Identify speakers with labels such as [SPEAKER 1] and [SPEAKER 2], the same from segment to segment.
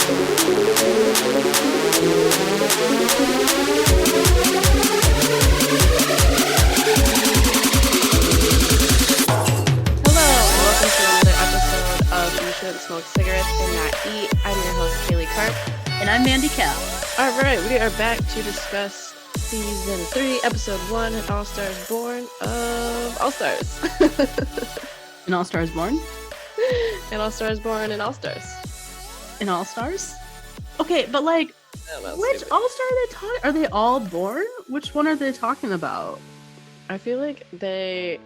[SPEAKER 1] Smoke cigarettes and not eat. I'm your host, Kaylee Karp.
[SPEAKER 2] And I'm Mandy Cal.
[SPEAKER 1] All right, we are back to discuss Season 3, Episode 1, An All-Stars Born of All-Stars.
[SPEAKER 2] An All-Stars Born?
[SPEAKER 1] An All-Stars Born and All-Stars.
[SPEAKER 2] An All-Stars? Okay, but like, which All-Star are they talking? Are they all born? Which one are they talking about?
[SPEAKER 1] I feel like they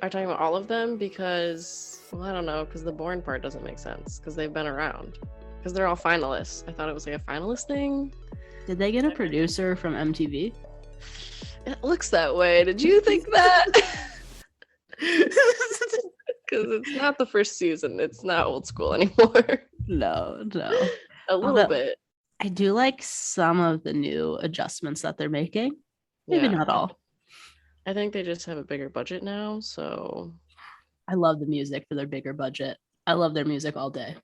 [SPEAKER 1] are talking about all of them because, well, I don't know, because the born part doesn't make sense because they've been around. Because they're all finalists. I thought it was like a finalist thing. Did
[SPEAKER 2] they get a producer from MTV?
[SPEAKER 1] It looks that way. Did you think that? Because it's not the first season. It's not old school anymore.
[SPEAKER 2] No.
[SPEAKER 1] A little bit.
[SPEAKER 2] I do like some of the new adjustments that they're making. Maybe not all.
[SPEAKER 1] I think they just have a bigger budget now, so...
[SPEAKER 2] I love the music for their bigger budget. I love their music all day.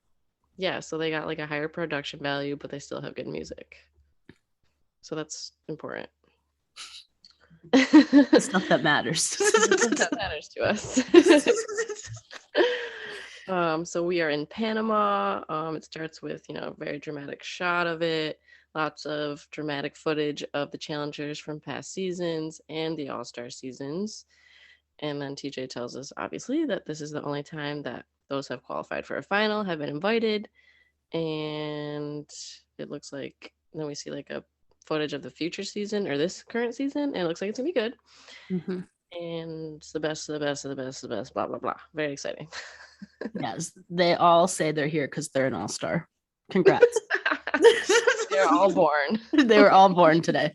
[SPEAKER 1] Yeah, so they got like a higher production value, but they still have good music. So that's important.
[SPEAKER 2] The stuff that matters.
[SPEAKER 1] That matters to us. So we are in Panama. It starts with, a very dramatic shot of it. Lots of dramatic footage of the challengers from past seasons and the All-Star seasons. And then TJ tells us, obviously, that this is the only time that those have qualified for a final have been invited. And it looks like, then we see like a footage of the future season or this current season. And it looks like it's going to be good.
[SPEAKER 2] Mm-hmm.
[SPEAKER 1] And it's the best of the best of the best of the best, blah, blah, blah. Very exciting.
[SPEAKER 2] Yes, they all say they're here because they're an all-star. Congrats.
[SPEAKER 1] They're all born.
[SPEAKER 2] They were all born today.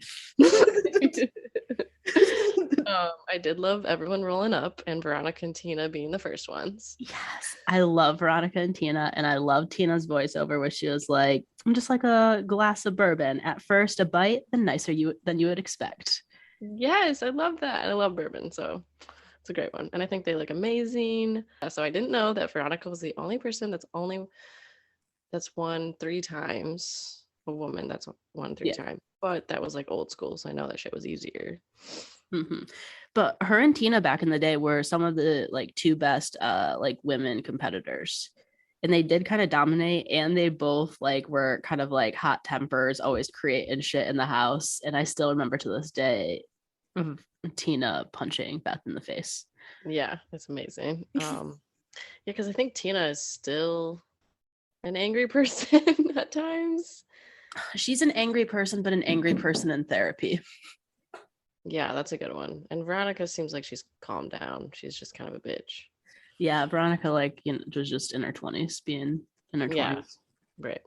[SPEAKER 1] I did love everyone rolling up and Veronica and Tina being the first ones.
[SPEAKER 2] Yes, I love Veronica and Tina, and I love Tina's voiceover where she was like, I'm just like a glass of bourbon. At first, a bite, then nicer than you would expect.
[SPEAKER 1] Yes, I love that. I love bourbon, so it's a great one. And I think they look amazing. So I didn't know that Veronica was the only person that's won 3 times. A woman that's won 3 times. But that was like old school, so I know that shit was easier.
[SPEAKER 2] Mm-hmm. But her and Tina back in the day were some of the like 2 best like women competitors, and they did kind of dominate, and they both like were kind of like hot tempers, always creating shit in the house. And I still remember to this day of Tina punching Beth in the face.
[SPEAKER 1] Yeah, it's amazing. Because I think Tina is still an angry person at times.
[SPEAKER 2] She's an angry person, but an angry person in therapy.
[SPEAKER 1] Yeah, that's a good one. And Veronica seems like she's calmed down. She's just kind of a bitch.
[SPEAKER 2] Yeah, Veronica, like, was just in her 20s, being in her 20s.
[SPEAKER 1] Yeah, right.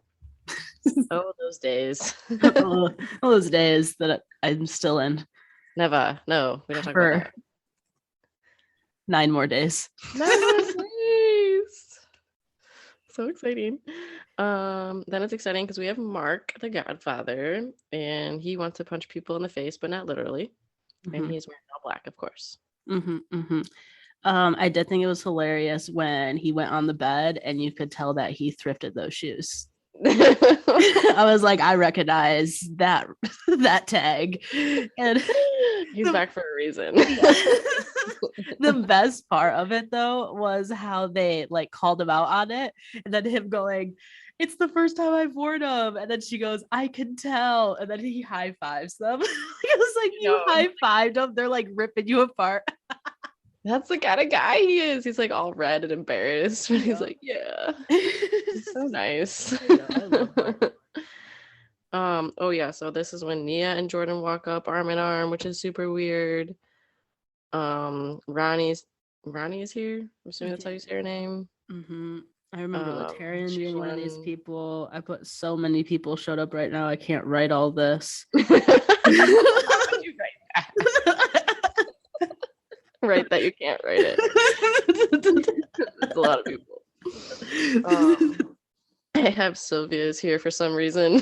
[SPEAKER 1] Oh, those days.
[SPEAKER 2] Those days that I'm still in.
[SPEAKER 1] Never. No, we don't talk about that.
[SPEAKER 2] 9 more days.
[SPEAKER 1] 9 more days. So exciting. Then it's exciting because we have Mark, the Godfather, and he wants to punch people in the face, but not literally. Mm-hmm. And he's wearing all black, of course.
[SPEAKER 2] Mm-hmm, mm-hmm. I did think it was hilarious when he went on the bed and you could tell that he thrifted those shoes. I was like, I recognize that tag. And
[SPEAKER 1] he's back for a reason.
[SPEAKER 2] The best part of it though was how they like called him out on it, and then him going, it's the first time I've worn them, and then she goes, I can tell, and then he high fives them. It was like, you high fived them, they're like ripping you apart.
[SPEAKER 1] That's the kind of guy he is. He's like all red and embarrassed, but he's like, yeah. He's so nice.
[SPEAKER 2] I love that.
[SPEAKER 1] Oh yeah, so this is when Nia and Jordan walk up arm in arm, which is super weird. Ronnie is here. I'm assuming that's how you say her name.
[SPEAKER 2] Mm-hmm. I remember Latarian being one of these people. I put so many people showed up right now. I can't write all this.
[SPEAKER 1] How would you write that? Write that you can't write it. It's a lot of people. I have Sylvia's here for some reason.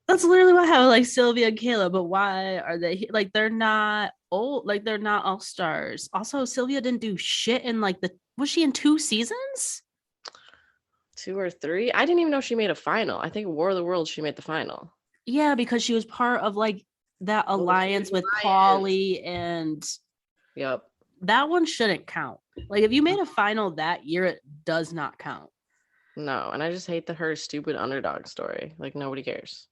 [SPEAKER 2] That's literally what happened, like Sylvia and Kayla. But why are they like? They're not old. Like they're not all stars. Also, Sylvia didn't do shit in like was she in 2 seasons?
[SPEAKER 1] 2 or 3. I didn't even know she made a final. I think War of the Worlds she made the final.
[SPEAKER 2] Yeah, because she was part of like that
[SPEAKER 1] Oh, the
[SPEAKER 2] alliance
[SPEAKER 1] huge
[SPEAKER 2] with
[SPEAKER 1] alliance.
[SPEAKER 2] Paulie, and
[SPEAKER 1] Yep.
[SPEAKER 2] that one shouldn't count. Like if you made a final that year, it does not count.
[SPEAKER 1] No, and I just hate her stupid underdog story. Like nobody cares.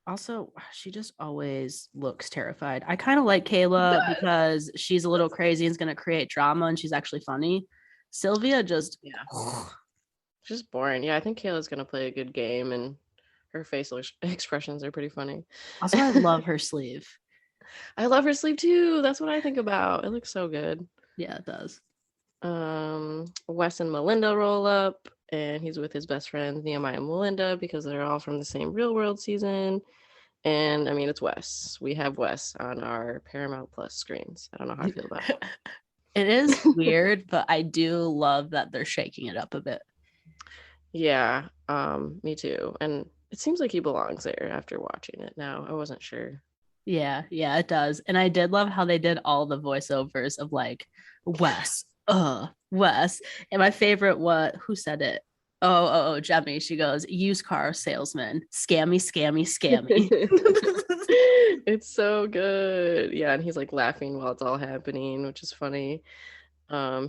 [SPEAKER 2] Also, she just always looks terrified. I kind of like Kayla because she's a little crazy and is going to create drama, and she's actually funny. Sylvia just
[SPEAKER 1] Yeah. Just boring. Yeah, I think Kayla's gonna play a good game, and her facial expressions are pretty funny.
[SPEAKER 2] also, I love her sleeve.
[SPEAKER 1] I love her sleeve too. That's what I think about. It looks so good.
[SPEAKER 2] Yeah, it does.
[SPEAKER 1] Wes and Melinda roll up, and he's with his best friends Nehemiah and Melinda because they're all from the same Real World season. And I mean, it's Wes. We have Wes on our Paramount Plus screens. I don't know how I feel about it.
[SPEAKER 2] It is weird, but I do love that they're shaking it up a bit.
[SPEAKER 1] Yeah, me too. And it seems like he belongs there after watching it now. I wasn't sure.
[SPEAKER 2] Yeah, it does. And I did love how they did all the voiceovers of like Wes, Wes. And my favorite, who said it? Oh, Jemmy. She goes, used car salesman, scammy, scammy, scammy.
[SPEAKER 1] It's so good. Yeah, and he's like laughing while it's all happening, which is funny.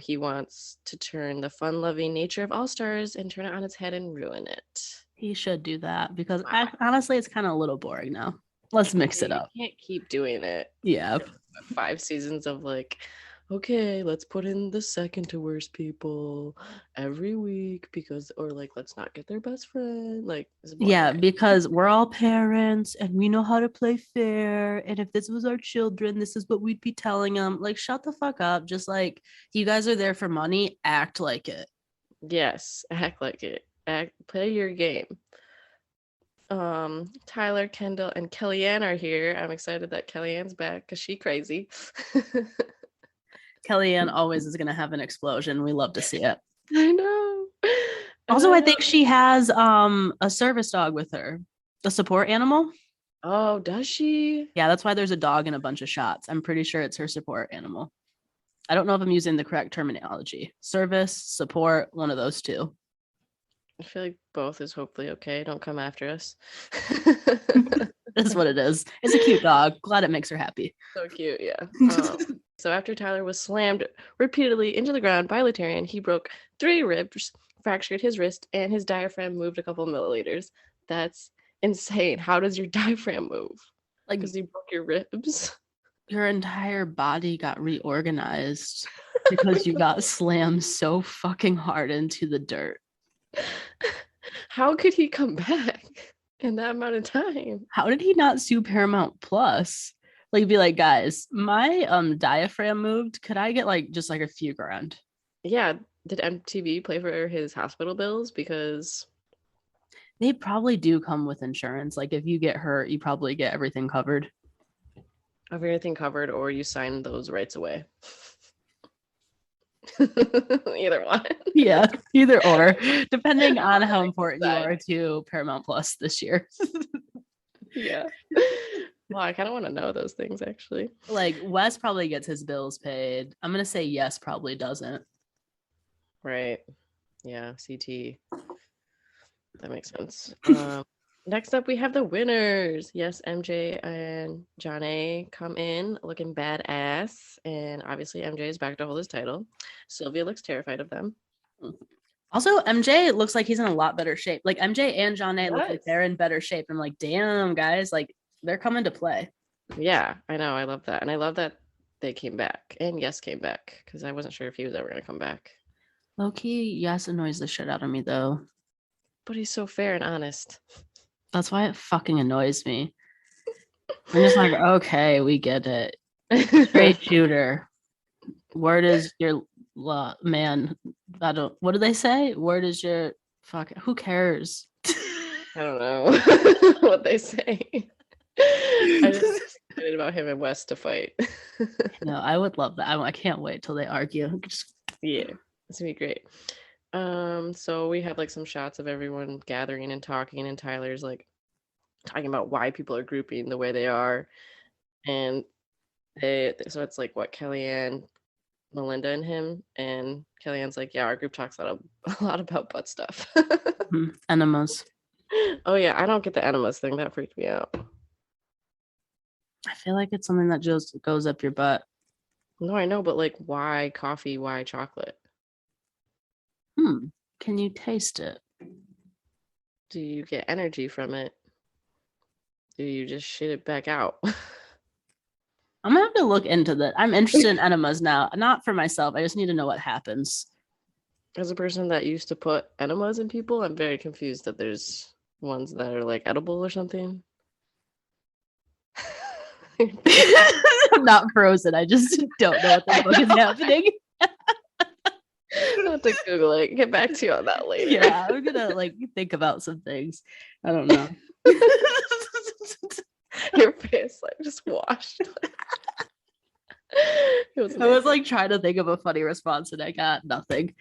[SPEAKER 1] He wants to turn the fun-loving nature of All Stars and turn it on its head and ruin it.
[SPEAKER 2] He should do that because
[SPEAKER 1] Wow.
[SPEAKER 2] honestly, it's kind of a little boring now. Let's mix it
[SPEAKER 1] You
[SPEAKER 2] up.
[SPEAKER 1] can't keep doing it.
[SPEAKER 2] Yeah.
[SPEAKER 1] 5 seasons of like, okay, let's put in the second to worst people every week because, or like, let's not get their best friend. Like, it's
[SPEAKER 2] Yeah,
[SPEAKER 1] boring.
[SPEAKER 2] because we're all parents and we know how to play fair. And if this was our children, this is what we'd be telling them. Like, shut the fuck up. Just like, you guys are there for money, act like it.
[SPEAKER 1] Yes, act like it. Play your game. Tyler, Kendall, and Kellyanne are here. I'm excited that Kellyanne's back because she crazy.
[SPEAKER 2] Kellyanne always is going to have an explosion. We love to see it.
[SPEAKER 1] I know. And
[SPEAKER 2] Also,
[SPEAKER 1] I
[SPEAKER 2] I
[SPEAKER 1] know.
[SPEAKER 2] think she has a service dog with her, a support animal.
[SPEAKER 1] Oh, does she?
[SPEAKER 2] Yeah, that's why there's a dog in a bunch of shots. I'm pretty sure it's her support animal. I don't know if I'm using the correct terminology. Service, support, one of those two.
[SPEAKER 1] I feel like both is hopefully okay. Don't come after us.
[SPEAKER 2] That's what it is. It's a cute dog. Glad it makes her happy.
[SPEAKER 1] So cute, yeah. So after Tyler was slammed repeatedly into the ground by Laterian, he broke 3 ribs, fractured his wrist, and his diaphragm moved a couple milliliters. That's insane. How does your diaphragm move?
[SPEAKER 2] Like,
[SPEAKER 1] Because you broke your ribs.
[SPEAKER 2] your entire body got reorganized because you got slammed so fucking hard into the dirt.
[SPEAKER 1] How could he come back in that amount of time?
[SPEAKER 2] How did he not sue Paramount Plus? Like, be like, guys, my diaphragm moved. Could I get like just like a few grand?
[SPEAKER 1] Yeah, did MTV pay for his hospital bills? Because
[SPEAKER 2] They probably do come with insurance. Like, if you get hurt, you probably get everything covered.
[SPEAKER 1] of everything covered, or you sign those rights away. Either one.
[SPEAKER 2] Yeah, either or, depending on how important you are to Paramount Plus this year.
[SPEAKER 1] Yeah. Well, I kind of want to know those things actually.
[SPEAKER 2] Like, Wes probably gets his bills paid. I'm gonna say yes, probably doesn't.
[SPEAKER 1] Right. Yeah, CT. That makes sense. Next up, we have the winners. Yes, MJ and John A come in looking badass. And obviously, MJ is back to hold his title. Sylvia looks terrified of them.
[SPEAKER 2] Also, MJ looks like he's in a lot better shape. Like, MJ and John A look like
[SPEAKER 1] Yes.
[SPEAKER 2] they're in better shape. I'm like, damn, guys, like, they're coming to play.
[SPEAKER 1] Yeah, I know. I love that. And I love that they came back. And Yes came back because I wasn't sure if he was ever going to come back.
[SPEAKER 2] Low key, yes annoys the shit out of me, though.
[SPEAKER 1] But he's so fair and honest.
[SPEAKER 2] That's why it fucking annoys me. I'm just like, okay, we get it. Straight shooter. Word is your man. I don't. What do they say? Word is your fuck. Who cares?
[SPEAKER 1] I don't know what they say. I just excited about him and Wes to fight.
[SPEAKER 2] No, I would love that. I can't wait till they argue.
[SPEAKER 1] Yeah, it's gonna be great. So we have like some shots of everyone gathering and talking, and Tyler's like talking about why people are grouping the way they are, and so it's like what Kellyanne, Melinda and him, and Kellyanne's like, yeah, our group talks a lot about butt stuff.
[SPEAKER 2] Enemas.
[SPEAKER 1] Oh yeah, I don't get the enemas thing. That freaked me out.
[SPEAKER 2] I feel like it's something that just goes up your butt.
[SPEAKER 1] No, I know, but like, why coffee? Why chocolate?
[SPEAKER 2] Can you taste it?
[SPEAKER 1] Do you get energy from it? Do you just shit it back out?
[SPEAKER 2] I'm gonna have to look into that. I'm interested in enemas now. Not for myself. I just need to know what happens.
[SPEAKER 1] As a person that used to put enemas in people, I'm very confused that there's ones that are like edible or something.
[SPEAKER 2] I'm not frozen. I just don't know what the fuck is happening.
[SPEAKER 1] I'll have to Google it. Get back to you on that later.
[SPEAKER 2] Yeah, I'm gonna like think about some things. I don't know.
[SPEAKER 1] Your face like just washed.
[SPEAKER 2] I was like trying to think of a funny response and I got nothing.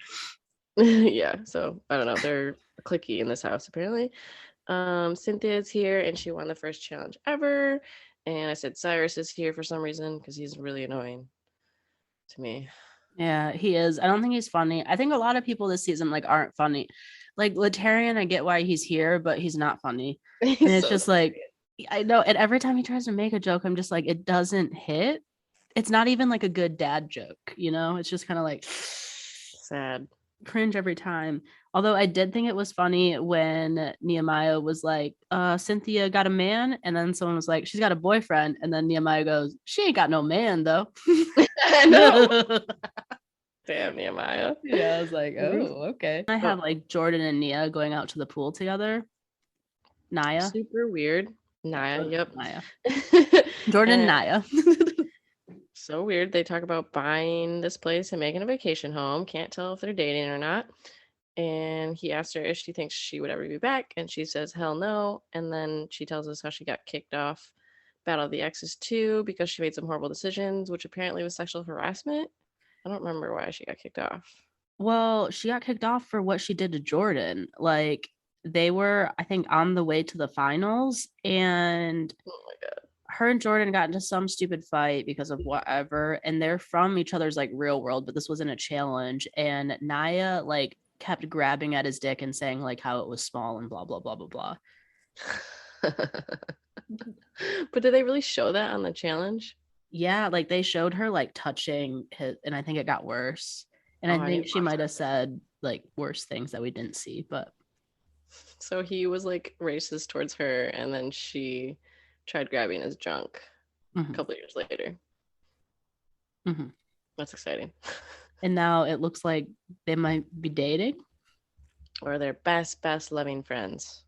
[SPEAKER 1] Yeah, so I don't know. They're cliquey in this house apparently. Cynthia's here and she won the first challenge ever. And I said Cyrus is here for some reason because he's really annoying to me.
[SPEAKER 2] Yeah, he is. I don't think he's funny. I think a lot of people this season like aren't funny. Like Latarian, I get why he's here, but he's not funny. And it's
[SPEAKER 1] So
[SPEAKER 2] just like I know, and every time he tries to make a joke, I'm just like, it doesn't hit. It's not even like a good dad joke, you know? It's just kind of like
[SPEAKER 1] sad.
[SPEAKER 2] cringe every time. Although I did think it was funny when Nehemiah was like, Cynthia got a man, and then someone was like, she's got a boyfriend, and then Nehemiah goes, she ain't got no man though.
[SPEAKER 1] I know. Damn, Nehemiah.
[SPEAKER 2] Yeah, I was like, oh, okay. I have like Jordan and Nia going out to the pool together. Naya.
[SPEAKER 1] Super weird. Naya, yep.
[SPEAKER 2] Naya. Jordan and Naya.
[SPEAKER 1] So weird. They talk about buying this place and making a vacation home. Can't tell if they're dating or not. And he asked her if she thinks she would ever be back. And she says, hell no. And then she tells us how she got kicked off Battle of the Exes 2 because she made some horrible decisions, which apparently was sexual harassment. I don't remember why she got kicked off.
[SPEAKER 2] Well, she got kicked off for what she did to Jordan. Like they were, I think, on the way to the finals, and
[SPEAKER 1] oh my God,
[SPEAKER 2] her and Jordan got into some stupid fight because of whatever, and they're from each other's like real world, but this wasn't a challenge. And Naya like kept grabbing at his dick and saying like how it was small and blah blah blah blah blah.
[SPEAKER 1] But did they really show that on the challenge?
[SPEAKER 2] Yeah, like they showed her like touching his, and I think it got worse. And I think she might have said like worse things that we didn't see, but
[SPEAKER 1] so he was like racist towards her, and then she tried grabbing his junk a couple years later. That's exciting.
[SPEAKER 2] And now it looks like they might be dating,
[SPEAKER 1] or they're best loving friends.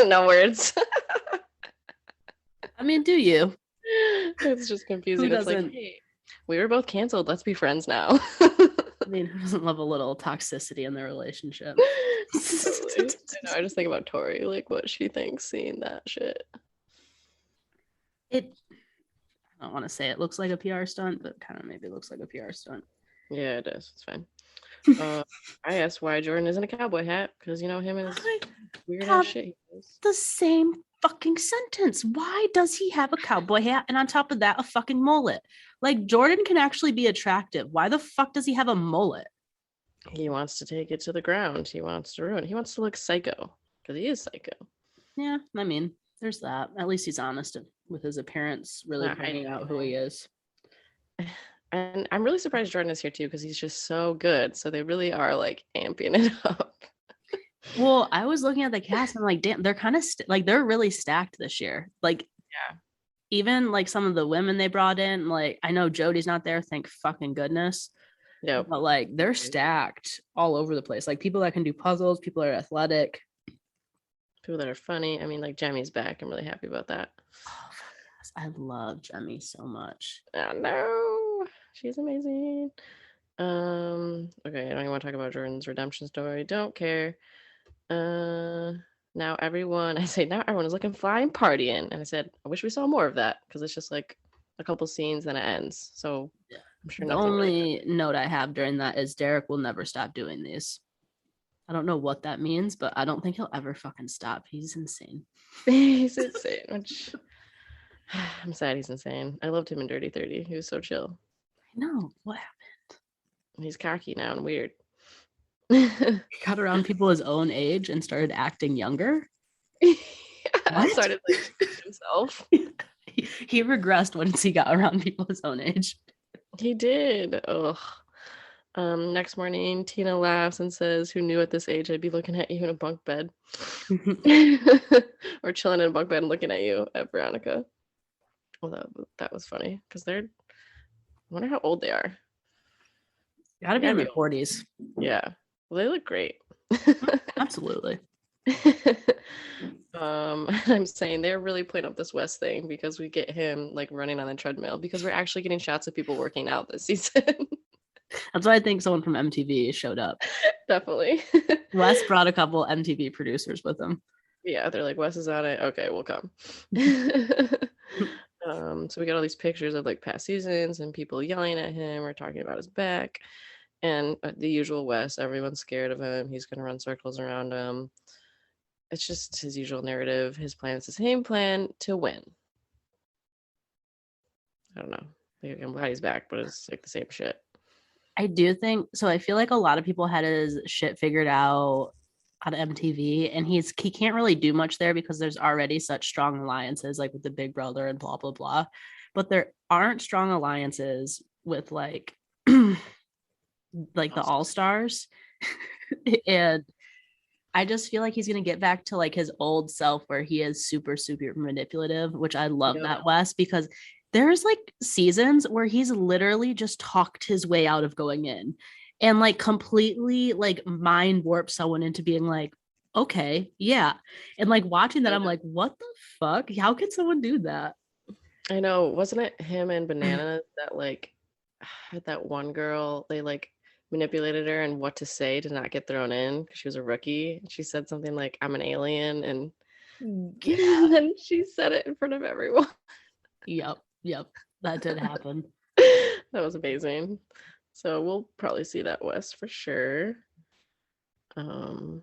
[SPEAKER 1] No words.
[SPEAKER 2] I mean, do you?
[SPEAKER 1] It's just confusing. It's like, hey, we were both canceled. Let's be friends now.
[SPEAKER 2] I mean, who doesn't love a little toxicity in their relationship?
[SPEAKER 1] Totally. I just think about Tori, like what she thinks seeing that shit.
[SPEAKER 2] I don't want to say it looks like a PR stunt, but kind of maybe looks like a PR stunt.
[SPEAKER 1] Yeah, it does. It's fine. I asked why Jordan isn't a cowboy hat because you know him and his weird ass shit.
[SPEAKER 2] The same fucking sentence. Why does he have a cowboy hat and on top of that a fucking mullet? Like Jordan can actually be attractive. Why the fuck does he have a mullet?
[SPEAKER 1] He wants to take it to the ground. He wants to ruin. He wants to look psycho because he is psycho.
[SPEAKER 2] Yeah, I mean, there's that. At least he's honest with his appearance, really pointing out who he is.
[SPEAKER 1] And I'm really surprised Jordan is here too because he's just so good. So they really are like amping it up.
[SPEAKER 2] Well, I was looking at the cast and I'm like, damn, they're kind of like they're really stacked this year. Like,
[SPEAKER 1] yeah,
[SPEAKER 2] even like some of the women they brought in, like I know Jody's not there, thank fucking goodness.
[SPEAKER 1] Yeah,
[SPEAKER 2] but like they're stacked all over the place. Like people that can do puzzles, people that are athletic,
[SPEAKER 1] people that are funny. I mean, like Jemmy's back. I'm really happy about that.
[SPEAKER 2] Oh, yes. I love Jemmy so much.
[SPEAKER 1] I know. She's amazing. Okay, I don't even want to talk about Jordan's redemption story. Don't care. Now everyone is looking fly and partying. And I said, I wish we saw more of that because it's just like a couple scenes, then it ends. So yeah, I'm sure
[SPEAKER 2] the only note I have during that is Derek will never stop doing these. I don't know what that means, but I don't think he'll ever fucking stop. He's insane.
[SPEAKER 1] He's insane, which I'm sad he's insane. I loved him in Dirty 30. He was so chill.
[SPEAKER 2] No, what
[SPEAKER 1] He's cocky now and weird.
[SPEAKER 2] got around people his own age and started acting younger?
[SPEAKER 1] Yeah,
[SPEAKER 2] What?
[SPEAKER 1] started like himself.
[SPEAKER 2] He regressed once he got around people his own age.
[SPEAKER 1] He did. Ugh. Next morning, Tina laughs and says, "Who knew at this age I'd be looking at you in a bunk bed, or chilling in a bunk bed and looking at you at Veronica." Well, that was funny because I wonder how old they are.
[SPEAKER 2] Gotta
[SPEAKER 1] They
[SPEAKER 2] be in
[SPEAKER 1] gotta
[SPEAKER 2] their
[SPEAKER 1] be old.
[SPEAKER 2] 40s.
[SPEAKER 1] Yeah. Well, they look great.
[SPEAKER 2] Absolutely.
[SPEAKER 1] I'm saying they're really playing up this West thing because we get him like running on the treadmill because we're actually getting shots of people working out this season.
[SPEAKER 2] That's why I think someone from MTV showed up.
[SPEAKER 1] Definitely.
[SPEAKER 2] Wes brought a couple MTV producers with him.
[SPEAKER 1] Yeah, they're like, Wes is on it. Okay, we'll come. So we got all these pictures of like past seasons and people yelling at him or talking about his back. And the usual Wes, everyone's scared of him. He's going to run circles around him. It's just his usual narrative. His plan is the same plan to win. I don't know. Like, I'm glad he's back, but it's like the same shit.
[SPEAKER 2] I do think so. I feel like a lot of people had his shit figured out on MTV, and he can't really do much there because there's already such strong alliances, like with the Big Brother and blah blah blah. But there aren't strong alliances with like like the All Stars, and I just feel like he's gonna get back to like his old self where he is super super manipulative, which I love that Wes because there's like seasons where he's literally just talked his way out of going in and like completely like mind warp someone into being like, okay, yeah. And like watching that, I'm like, what the fuck? How could someone do that?
[SPEAKER 1] I know. Wasn't it him and Banana that like had that one girl, they like manipulated her and what to say to not get thrown in because she was a rookie. She said something like, "I'm an alien," and
[SPEAKER 2] Yeah.
[SPEAKER 1] then she said it in front of everyone.
[SPEAKER 2] Yep. That did happen.
[SPEAKER 1] That was amazing. So we'll probably see that Wes for sure. So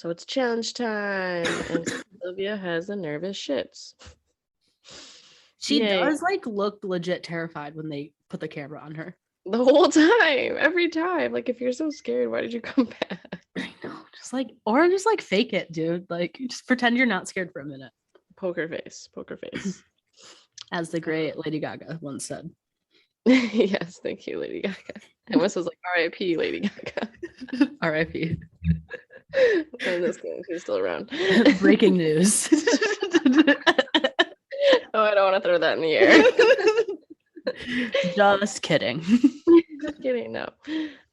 [SPEAKER 1] it's challenge time, and Sylvia has the nervous shits.
[SPEAKER 2] She
[SPEAKER 1] Yay.
[SPEAKER 2] does like look legit terrified when they put the camera on her.
[SPEAKER 1] The whole time, every time. Like, if you're so scared, why did you come back?
[SPEAKER 2] I know, just like fake it, dude. Like, just pretend you're not scared for a minute.
[SPEAKER 1] Poker face.
[SPEAKER 2] As the great Lady Gaga once said.
[SPEAKER 1] Yes, thank you, Lady Gaga. And Wes was like, "R.I.P. Lady Gaga."
[SPEAKER 2] R.I.P.
[SPEAKER 1] In this game, she's still around.
[SPEAKER 2] Breaking news.
[SPEAKER 1] Oh, I don't want to throw that in the air.
[SPEAKER 2] Just kidding.
[SPEAKER 1] Just kidding, no.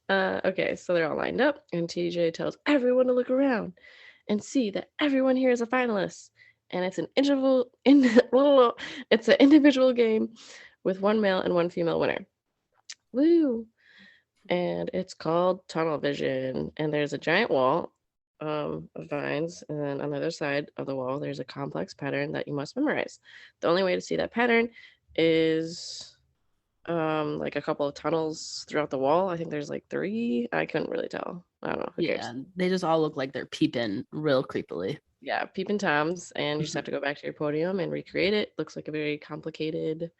[SPEAKER 1] Okay, so they're all lined up, and TJ tells everyone to look around and see that everyone here is a finalist. And it's an it's an individual game with one male and one female winner. Woo! And it's called Tunnel Vision. And there's a giant wall of vines, and then on the other side of the wall, there's a complex pattern that you must memorize. The only way to see that pattern is like a couple of tunnels throughout the wall. I think there's like 3. I couldn't really tell. I don't know. Who cares?
[SPEAKER 2] They just all look like they're peeping real creepily.
[SPEAKER 1] Yeah, peeping toms, and you just have to go back to your podium and recreate it. Looks like a very complicated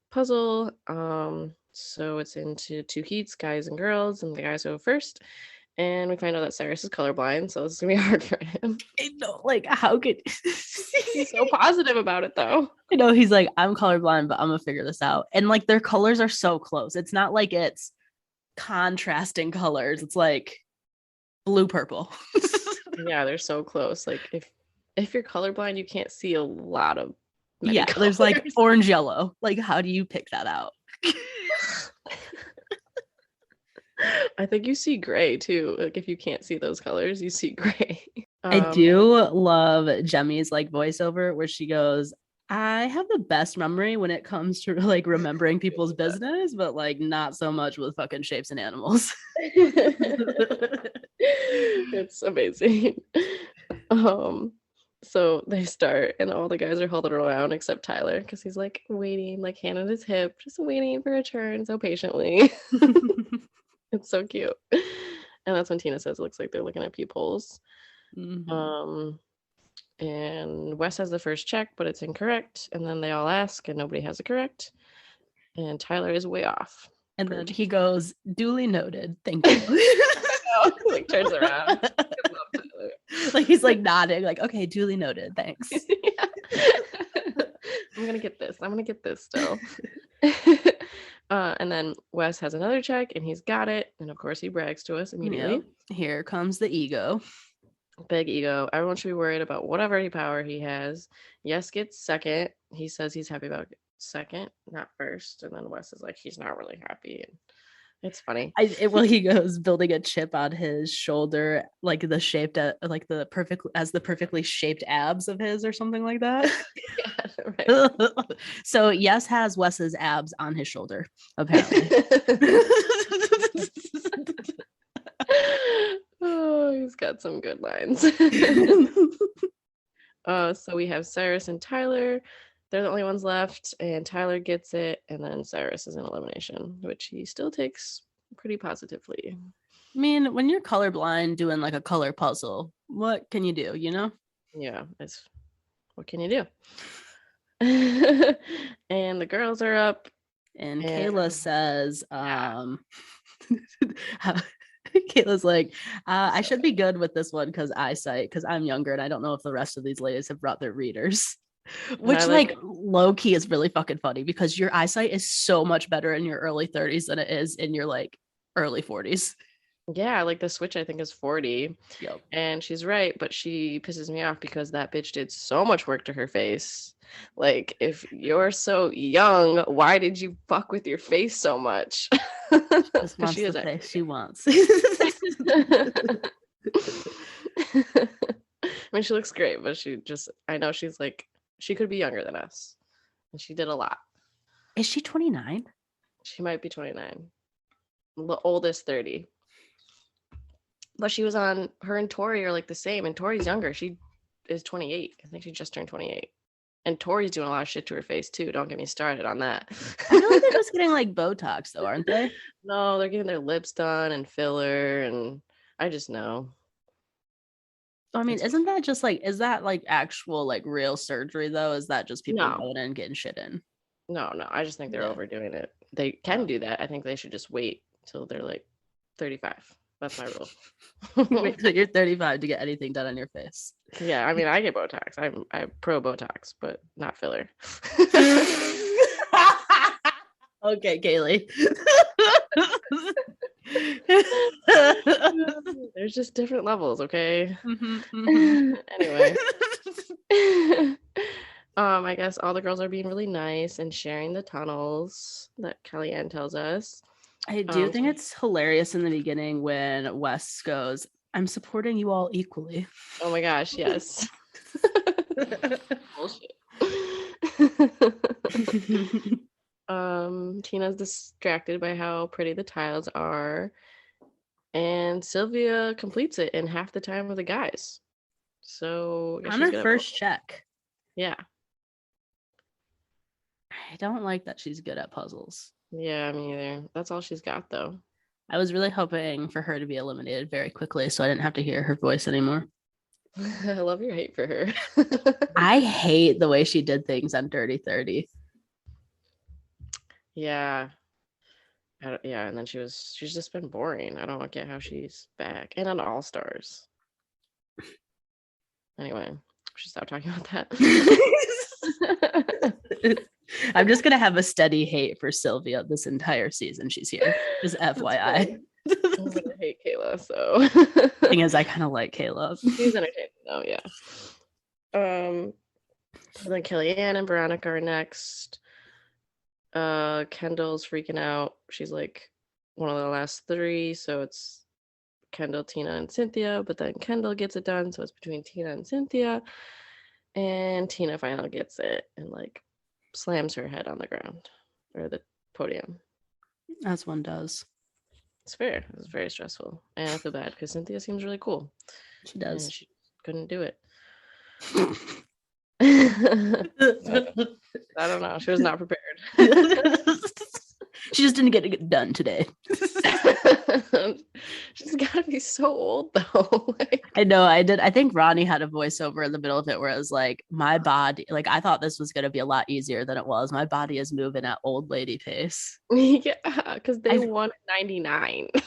[SPEAKER 1] puzzle. So it's into 2 heats, guys and girls, and the guys go first. And we find out that Cyrus is colorblind, so this is gonna be hard for him.
[SPEAKER 2] I know, like, how could
[SPEAKER 1] He's so positive about it, though.
[SPEAKER 2] I know, he's like, I'm colorblind, but I'm gonna figure this out. And like, their colors are so close. It's not like it's contrasting colors. It's like blue purple.
[SPEAKER 1] Yeah, they're so close. Like, if you're colorblind, you can't see a lot of
[SPEAKER 2] colors. There's like orange yellow. Like, how do you pick that out?
[SPEAKER 1] I think you see gray too. Like, if you can't see those colors, you see gray.
[SPEAKER 2] I do love Jemmy's like voiceover where she goes, I have the best memory when it comes to like remembering people's business, but like not so much with fucking shapes and animals.
[SPEAKER 1] It's amazing. So they start, and all the guys are holding around except Tyler because he's like waiting, like hand on his hip, just waiting for a turn so patiently. It's so cute. And that's when Tina says it looks like they're looking at peepholes. And Wes has the first check, but it's incorrect. And then they all ask, and nobody has it correct. And Tyler is way off.
[SPEAKER 2] And then he goes, duly noted. Thank you.
[SPEAKER 1] I know. Like turns around. I love Tyler.
[SPEAKER 2] Like he's like nodding, like, okay, duly noted. Thanks.
[SPEAKER 1] Yeah. I'm gonna get this. I'm gonna get this still. And then Wes has another check and he's got it. And of course he brags to us immediately.
[SPEAKER 2] Yep. Here comes the ego.
[SPEAKER 1] Big ego. Everyone should be worried about whatever power he has. Yes gets second. He says he's happy about second, not first. And then Wes is like, he's not really happy. And it's funny.
[SPEAKER 2] Well, he goes building a chip on his shoulder, like the shaped, like the perfectly shaped abs of his, or something like that.
[SPEAKER 1] Yeah, right.
[SPEAKER 2] So Yes has Wes's abs on his shoulder, apparently.
[SPEAKER 1] Oh, he's got some good lines. So we have Cyrus and Tyler. They're the only ones left, and Tyler gets it, and then Cyrus is in elimination, which he still takes pretty positively.
[SPEAKER 2] I mean, when you're colorblind doing like a color puzzle, what can you do, you know?
[SPEAKER 1] Yeah, what can you do? And the girls are up.
[SPEAKER 2] And Kayla says, Kayla's like, I should be good with this one because I'm younger and I don't know if the rest of these ladies have brought their readers. Which like low key is really fucking funny because your eyesight is so much better in your early 30s than it is in your like early 40s.
[SPEAKER 1] Yeah, like the Switch I think is 40.
[SPEAKER 2] Yep.
[SPEAKER 1] And she's right, but she pisses me off because that bitch did so much work to her face. Like, if you're so young, why did you fuck with your face so much?
[SPEAKER 2] Just wants the face she wants.
[SPEAKER 1] I mean, she looks great, but I know she's like, she could be younger than us. And she did a lot.
[SPEAKER 2] Is she 29?
[SPEAKER 1] She might be 29. The oldest 30. But she was on, her and Tori are like the same, and Tori's younger. She is 28. I think she just turned 28. And Tori's doing a lot of shit to her face too. Don't get me started on that.
[SPEAKER 2] I feel like they're just getting like Botox though, aren't they?
[SPEAKER 1] No, they're getting their lips done and filler, and I just know.
[SPEAKER 2] I mean, isn't that just like, is that like actual like real surgery though? Is that just people going in and getting shit in?
[SPEAKER 1] No, I just think they're overdoing it. They can do that. I think they should just wait till they're like 35. That's my rule.
[SPEAKER 2] Wait till you're 35 to get anything done on your face.
[SPEAKER 1] Yeah, I mean, I get Botox. I'm pro Botox, but not filler.
[SPEAKER 2] Okay, Kaylee.
[SPEAKER 1] There's just different levels, okay?
[SPEAKER 2] Anyway.
[SPEAKER 1] I guess all the girls are being really nice and sharing the tunnels that Kellyanne tells us.
[SPEAKER 2] I do think it's hilarious in the beginning when Wes goes, I'm supporting you all equally.
[SPEAKER 1] Oh my gosh, yes. Bullshit. Tina's distracted by how pretty the tiles are, and Sylvia completes it in half the time of the guys. So
[SPEAKER 2] on her first check.
[SPEAKER 1] Yeah.
[SPEAKER 2] I don't like that she's good at puzzles.
[SPEAKER 1] Yeah, me either. That's all she's got though.
[SPEAKER 2] I was really hoping for her to be eliminated very quickly so I didn't have to hear her voice anymore.
[SPEAKER 1] I love your hate for her.
[SPEAKER 2] I hate the way she did things on Dirty 30.
[SPEAKER 1] Yeah. Yeah, and then she's just been boring. I don't get how she's back. And on All Stars. Anyway, we should stop talking about that.
[SPEAKER 2] I'm just gonna have a steady hate for Sylvia this entire season she's here. Just FYI.
[SPEAKER 1] I'm gonna hate Kayla, so
[SPEAKER 2] thing is I kind of like Kayla.
[SPEAKER 1] She's entertaining though, yeah. Then Kellyanne and Veronica are next. Kendall's freaking out. She's like one of the last three, so it's Kendall, Tina, and Cynthia, but then Kendall gets it done, so it's between Tina and Cynthia, and Tina finally gets it and like slams her head on the ground or the podium,
[SPEAKER 2] as one does.
[SPEAKER 1] It's fair. It's very stressful, and I feel bad because Cynthia seems really cool.
[SPEAKER 2] She does.
[SPEAKER 1] She couldn't do it. I don't know. She was not prepared.
[SPEAKER 2] She just didn't get it done today.
[SPEAKER 1] She's gotta be so old though. Like,
[SPEAKER 2] I know I did. I think Ronnie had a voiceover in the middle of it where it was like, my body, like I thought this was going to be a lot easier than it was. My body is moving at old lady pace.
[SPEAKER 1] yeah, because they
[SPEAKER 2] I,
[SPEAKER 1] won 99.
[SPEAKER 2] yeah.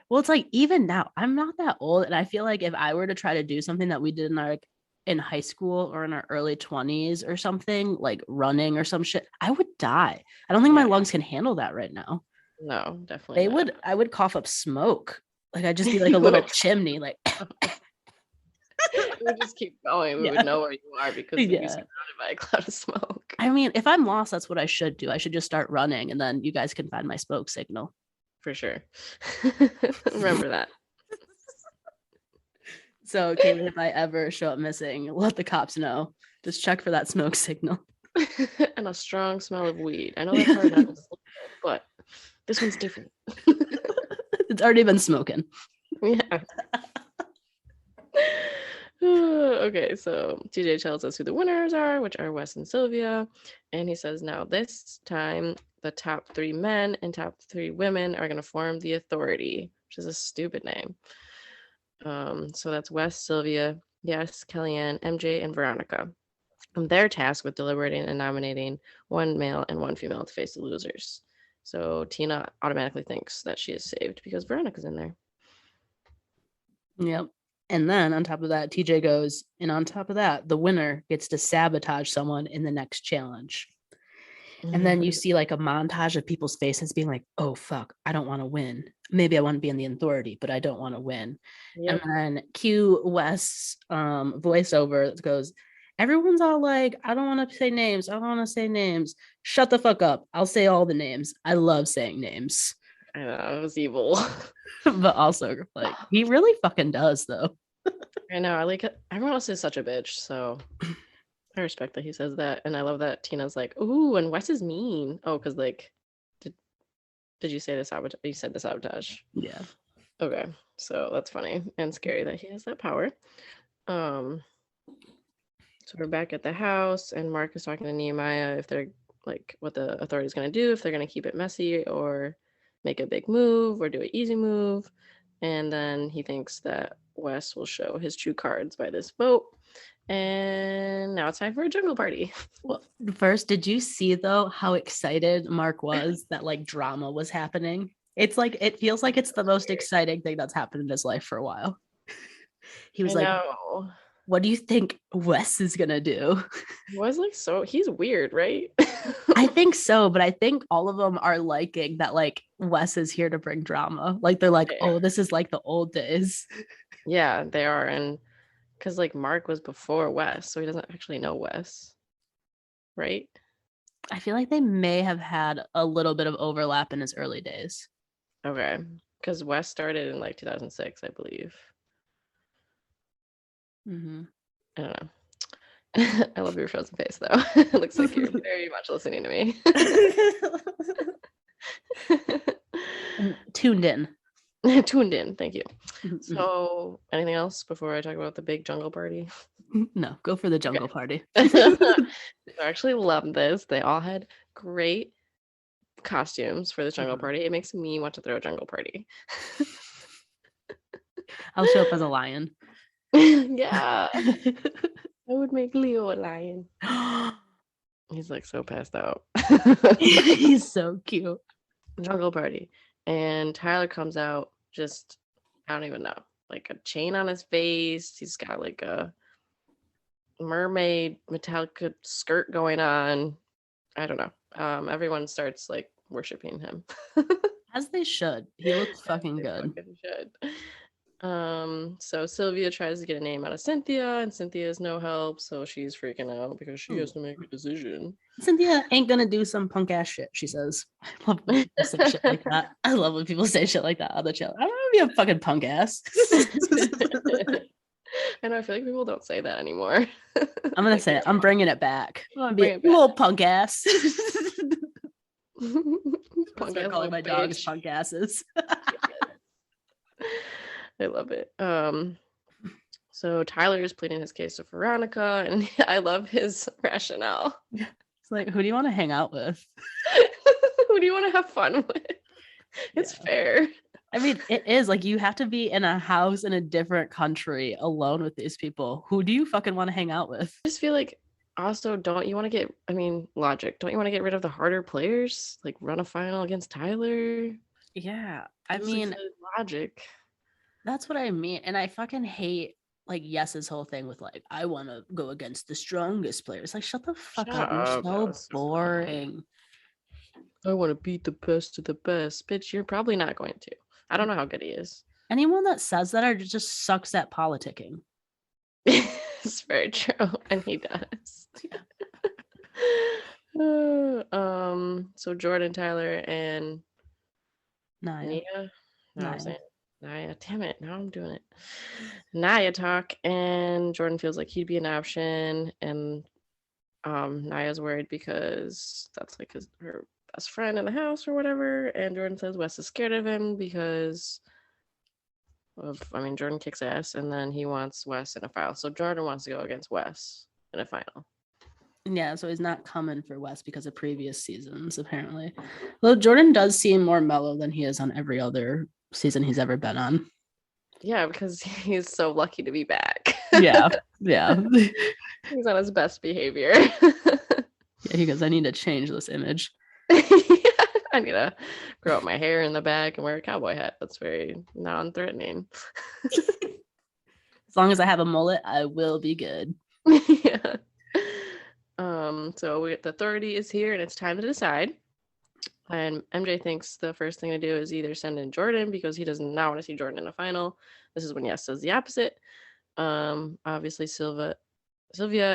[SPEAKER 2] Well, it's like even now, I'm not that old. And I feel like if I were to try to do something that we did in our like in high school or in our early 20s or something, like running or some shit, I would die. I don't think my
[SPEAKER 1] Yeah,
[SPEAKER 2] lungs can handle that right now.
[SPEAKER 1] no, definitely not.
[SPEAKER 2] I would cough up smoke. Like I'd just be like a
[SPEAKER 1] You
[SPEAKER 2] little
[SPEAKER 1] would,
[SPEAKER 2] chimney, like
[SPEAKER 1] it would just keep going. We would
[SPEAKER 2] yeah.
[SPEAKER 1] know where you are because you'd be
[SPEAKER 2] Yeah.
[SPEAKER 1] surrounded by a cloud of smoke.
[SPEAKER 2] I mean, if I'm lost, that's what I should do. I should just start running and then you guys can find my smoke signal.
[SPEAKER 1] For sure. Remember that.
[SPEAKER 2] So, Kaylee, if I ever show up missing, let the cops know. Just check for that smoke signal.
[SPEAKER 1] And a strong smell of weed. I know that's hard not to sleep, but this one's different.
[SPEAKER 2] It's already been smoking.
[SPEAKER 1] Yeah. Okay, so TJ tells us who the winners are, which are Wes and Sylvia. And he says now this time the top 3 men and top 3 women are going to form the Authority, which is a stupid name. So that's Wes, Sylvia, Yes, Kellyanne, MJ, and Veronica. And they're tasked with deliberating and nominating one male and one female to face the losers. So Tina automatically thinks that she is saved because Veronica's in there.
[SPEAKER 2] Yep. And then on top of that, TJ goes, and on top of that, the winner gets to sabotage someone in the next challenge. And then you see like a montage of people's faces being like, oh, fuck, I don't want to win. Maybe I want to be in the Authority, but I don't want to win.
[SPEAKER 1] Yep.
[SPEAKER 2] And then cue Wes voiceover that goes, everyone's all like, I don't want to say names. I don't want to say names. Shut the fuck up. I'll say all the names. I love saying names.
[SPEAKER 1] I know, it was evil.
[SPEAKER 2] But also, like, he really fucking does, though.
[SPEAKER 1] I know, I like it. Everyone else is such a bitch, so I respect that he says that. And I love that Tina's like, ooh, and Wes is mean. Oh, because like, did you say the sabotage? You said the sabotage.
[SPEAKER 2] Yeah.
[SPEAKER 1] Okay, so that's funny and scary that he has that power. So we're back at the house, and Mark is talking to Nehemiah if they're like what the Authority is going to do, if they're going to keep it messy or make a big move or do an easy move. And then he thinks that Wes will show his true cards by this vote. And now it's time for a jungle party.
[SPEAKER 2] Well, first, did you see though how excited Mark was that like drama was happening? It's like it feels like it's the most exciting thing that's happened in his life for a while. He was
[SPEAKER 1] I
[SPEAKER 2] like,
[SPEAKER 1] know.
[SPEAKER 2] what do you think Wes is gonna do?
[SPEAKER 1] He was like, so he's weird, right?
[SPEAKER 2] I think so, but I think all of them are liking that like Wes is here to bring drama. Like they're like, oh, this is like the old days.
[SPEAKER 1] Yeah, they are. And because like Mark was before Wes, so he doesn't actually know Wes, right?
[SPEAKER 2] I feel like they may have had a little bit of overlap in his early days.
[SPEAKER 1] Okay. Because Wes started in like 2006, I believe.
[SPEAKER 2] Mm-hmm.
[SPEAKER 1] I don't know. I love your frozen face, though. It looks like you're very much listening to me.
[SPEAKER 2] Tuned in.
[SPEAKER 1] Tuned in. Thank you. So, anything else before I talk about the big jungle party?
[SPEAKER 2] No, go for the jungle party.
[SPEAKER 1] I actually love this. They all had great costumes for the jungle party. It makes me want to throw a jungle party.
[SPEAKER 2] I'll show up as a lion.
[SPEAKER 1] Yeah. I would make Leo a lion. He's like so passed out.
[SPEAKER 2] He's so cute.
[SPEAKER 1] Jungle party. And Tyler comes out just, I don't even know, like a chain on his face. He's got like a mermaid metallic skirt going on. I don't know. Everyone starts like worshiping him.
[SPEAKER 2] As they should. He looks fucking good.
[SPEAKER 1] Fucking should. So Sylvia tries to get a name out of Cynthia, and Cynthia is no help, so she's freaking out because she has to make a decision.
[SPEAKER 2] Cynthia ain't gonna do some punk ass shit, she says. I love when people say shit like that. I love when people say shit like that on the channel. I don't want to be a fucking punk ass.
[SPEAKER 1] I know, I feel like people don't say that anymore.
[SPEAKER 2] I'm gonna say it. I'm bringing it back. I'm gonna be a little punk ass.
[SPEAKER 1] Punk
[SPEAKER 2] Start calling my dogs punk asses.
[SPEAKER 1] I love it. So Tyler is pleading his case to Veronica, and I love his rationale.
[SPEAKER 2] It's like, who do you want to hang out with?
[SPEAKER 1] Who do you want to have fun with? It's
[SPEAKER 2] Yeah.
[SPEAKER 1] fair.
[SPEAKER 2] I mean, it is like you have to be in a house in a different country alone with these people. Who do you fucking want to hang out with?
[SPEAKER 1] I just feel like also don't you want to get I mean, logic. Don't you want to get rid of the harder players? Like run a final against Tyler?
[SPEAKER 2] Yeah. I
[SPEAKER 1] It's like
[SPEAKER 2] mean,
[SPEAKER 1] the logic.
[SPEAKER 2] that's what I mean. And I fucking hate like Yes's whole thing with like, I want to go against the strongest players. Like, shut the fuck
[SPEAKER 1] Shut
[SPEAKER 2] up. You're
[SPEAKER 1] up. That
[SPEAKER 2] so
[SPEAKER 1] was so annoying.
[SPEAKER 2] boring.
[SPEAKER 1] I want to beat the best of the best. Bitch, you're probably not going to. I don't know how good he is.
[SPEAKER 2] Anyone that says that are just sucks at politicking.
[SPEAKER 1] It's very true. And he does. So Jordan, Tyler, and
[SPEAKER 2] Naya.
[SPEAKER 1] Nia. No, I'm
[SPEAKER 2] Naya.
[SPEAKER 1] saying Naya. Damn it. Now I'm doing it. Naya talk, and Jordan feels like he'd be an option, and Naya's worried because that's like her best friend in the house or whatever. And Jordan says Wes is scared of him because Jordan kicks ass, and then he wants Wes in a final. So Jordan wants to go against Wes in a final.
[SPEAKER 2] Yeah, so he's not coming for West because of previous seasons, apparently. Well, Jordan does seem more mellow than he is on every other season he's ever been on.
[SPEAKER 1] Yeah, because he's so lucky to be back.
[SPEAKER 2] Yeah, yeah.
[SPEAKER 1] He's on his best behavior.
[SPEAKER 2] Yeah, he goes, I need to change this image.
[SPEAKER 1] I need to grow up my hair in the back and wear a cowboy hat. That's very non-threatening.
[SPEAKER 2] As long as I have a mullet, I will be good.
[SPEAKER 1] Yeah. So the 30 is here and it's time to decide. And MJ thinks the first thing to do is either send in Jordan because he does not want to see Jordan in a final. This is when Yes says the opposite. Obviously Sylvia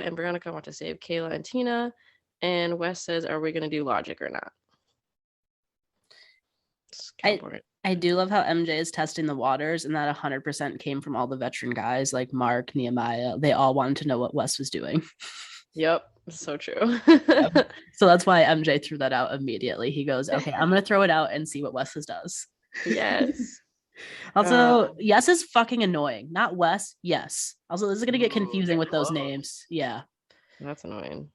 [SPEAKER 1] and Veronica want to save Kayla and Tina. And Wes says, are we going to do logic or not? It's kind of boring.
[SPEAKER 2] I do love how MJ is testing the waters, and that 100% came from all the veteran guys like Mark, Nehemiah. They all wanted to know what Wes was doing.
[SPEAKER 1] Yep, so true.
[SPEAKER 2] Yep. So that's why MJ threw that out immediately. He goes, okay, I'm going to throw it out and see what Wes does.
[SPEAKER 1] Yes.
[SPEAKER 2] Also, Yes is fucking annoying. Not Wes, Yes. Also, this is going to get confusing with those
[SPEAKER 1] close.
[SPEAKER 2] names. Yeah.
[SPEAKER 1] That's annoying.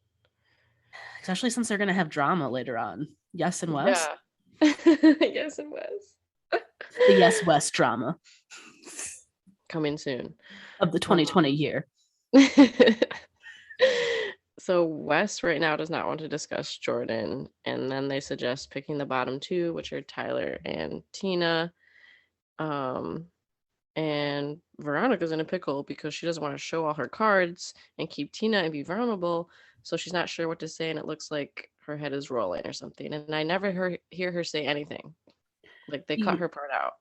[SPEAKER 2] Especially since they're going to have drama later on. Yes and Wes.
[SPEAKER 1] Yeah. Yes, it was.
[SPEAKER 2] The Yes Wes drama
[SPEAKER 1] Coming soon.
[SPEAKER 2] of the 2020 year.
[SPEAKER 1] So Wes right now does not want to discuss Jordan, and then they suggest picking the bottom two, which are Tyler and Tina. And Veronica's in a pickle because she doesn't want to show all her cards and keep Tina and be vulnerable. So she's not sure what to say, and it looks like her head is rolling or something. And I never hear her say anything. Like they cut her part out.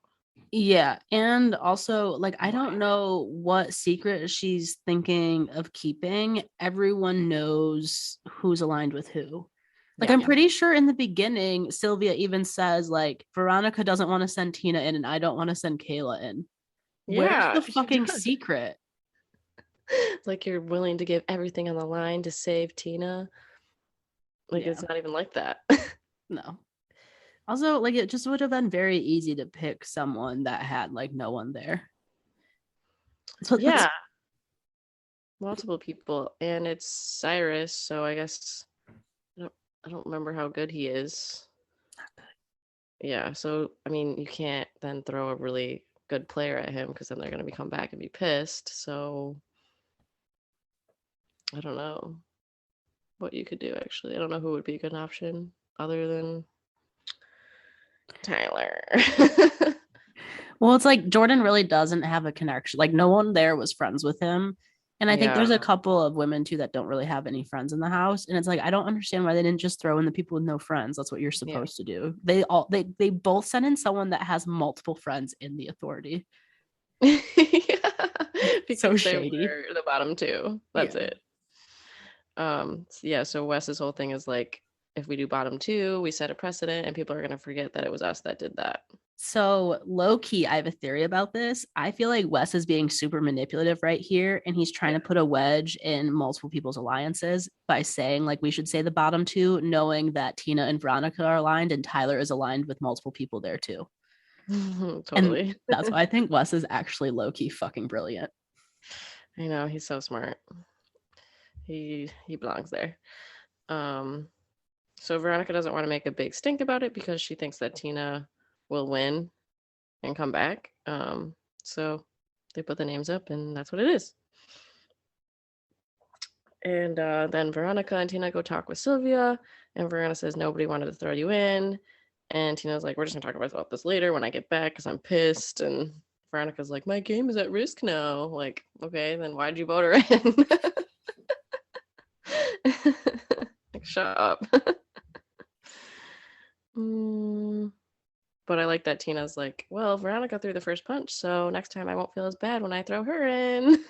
[SPEAKER 2] Yeah. And also, like, I don't know what secret she's thinking of keeping. Everyone knows who's aligned with who. Like,
[SPEAKER 1] Yeah.
[SPEAKER 2] I'm pretty sure in the beginning, Sylvia even says, like, Veronica doesn't want to send Tina in, and I don't want to send Kayla in. Where's
[SPEAKER 1] Yeah,
[SPEAKER 2] the
[SPEAKER 1] she
[SPEAKER 2] fucking
[SPEAKER 1] does.
[SPEAKER 2] secret?
[SPEAKER 1] Like you're willing to give everything on the line to save Tina. Like
[SPEAKER 2] Yeah.
[SPEAKER 1] it's not even like that.
[SPEAKER 2] No. Also, like, it just would have been very easy to pick someone that had, like, no one there. So
[SPEAKER 1] Yeah. Multiple people. And it's Cyrus, so I guess I don't remember how good he is.
[SPEAKER 2] Not good.
[SPEAKER 1] Yeah, so I mean you can't then throw a really good player at him because then they're gonna come back and be pissed. So I don't know what you could do actually. I don't know who would be a good option other than Tyler.
[SPEAKER 2] Well, it's like Jordan really doesn't have a connection. Like, no one there was friends with him. And I think there's a couple of women too that don't really have any friends in the house. And it's like, I don't understand why they didn't just throw in the people with no friends. That's what you're supposed to do. They both sent in someone that has multiple friends in the authority.
[SPEAKER 1] Yeah.
[SPEAKER 2] Because so shady.
[SPEAKER 1] They were the bottom two. That's it. Yeah, so Wes's whole thing is like, if we do bottom two, we set a precedent and people are gonna forget that it was us that did that.
[SPEAKER 2] So low key, I have a theory about this. I feel like Wes is being super manipulative right here, and he's trying to put a wedge in multiple people's alliances by saying, like, we should say the bottom two, knowing that Tina and Veronica are aligned and Tyler is aligned with multiple people there too.
[SPEAKER 1] Totally.
[SPEAKER 2] And that's why I think Wes is actually low key fucking brilliant.
[SPEAKER 1] I know, he's so smart. He belongs there. So Veronica doesn't want to make a big stink about it because she thinks that Tina will win and come back. So they put the names up, and that's what it is. And then Veronica and Tina go talk with Sylvia, and Veronica says nobody wanted to throw you in. And Tina's like, we're just gonna talk about this later when I get back because I'm pissed. And Veronica's like, my game is at risk now. Like, okay, then why'd you vote her in? Like, shut up. But I like that Tina's like, well, Veronica threw the first punch, so next time I won't feel as bad when I throw her in.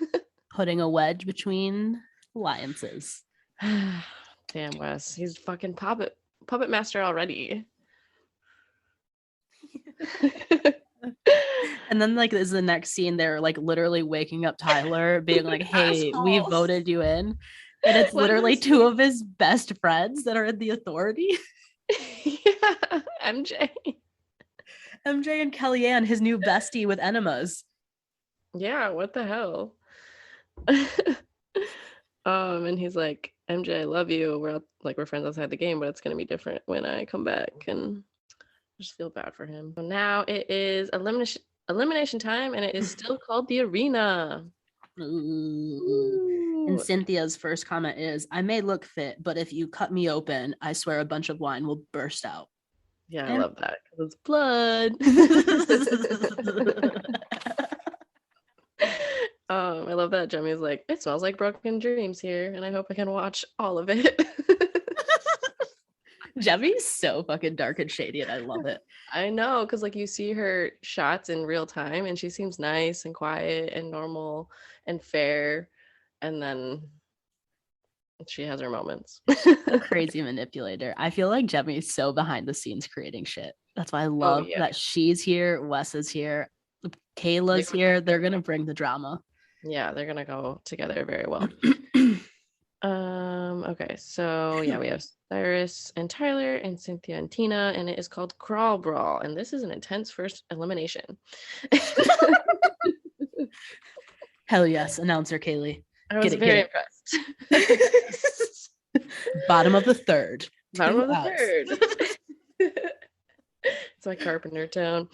[SPEAKER 2] Putting a wedge between alliances.
[SPEAKER 1] Damn, Wes. He's fucking puppet master already.
[SPEAKER 2] And then like this is the next scene, they're like literally waking up Tyler, being like, hey, we
[SPEAKER 1] Assholes.
[SPEAKER 2] voted you in. And it's
[SPEAKER 1] What
[SPEAKER 2] literally
[SPEAKER 1] is
[SPEAKER 2] two of his best friends that are in the authority.
[SPEAKER 1] Yeah, MJ.
[SPEAKER 2] MJ and Kellyanne, his new bestie with enemas.
[SPEAKER 1] Yeah, what the hell? And he's like, MJ, I love you. We're friends outside the game, but it's gonna be different when I come back. And I just feel bad for him. So now it is elimination time, and it is still called the arena.
[SPEAKER 2] And Cynthia's first comment is, I may look fit, but if you cut me open, I swear a bunch of wine will burst out.
[SPEAKER 1] Yeah, I love that because it's blood. I love that Jemmy's like, it smells like broken dreams here, and I hope I can watch all of it.
[SPEAKER 2] Jemmy's so fucking dark and shady, and I love it.
[SPEAKER 1] I know, because like you see her shots in real time, and she seems nice and quiet and normal and fair, and then she has her moments.
[SPEAKER 2] A crazy manipulator. I feel like Jemmy's so behind the scenes creating shit. That's why I love that she's here, Wes is here, Kayla's here. They're gonna bring the drama.
[SPEAKER 1] Yeah, they're gonna go together very well. Okay, so yeah, we have Cyrus and Tyler and Cynthia and Tina, and it is called Crawl Brawl, and this is an intense first elimination.
[SPEAKER 2] Hell yes, announcer Kaylee.
[SPEAKER 1] I was very impressed.
[SPEAKER 2] Bottom of the third.
[SPEAKER 1] Bottom of the third. It's my Carpenter tone.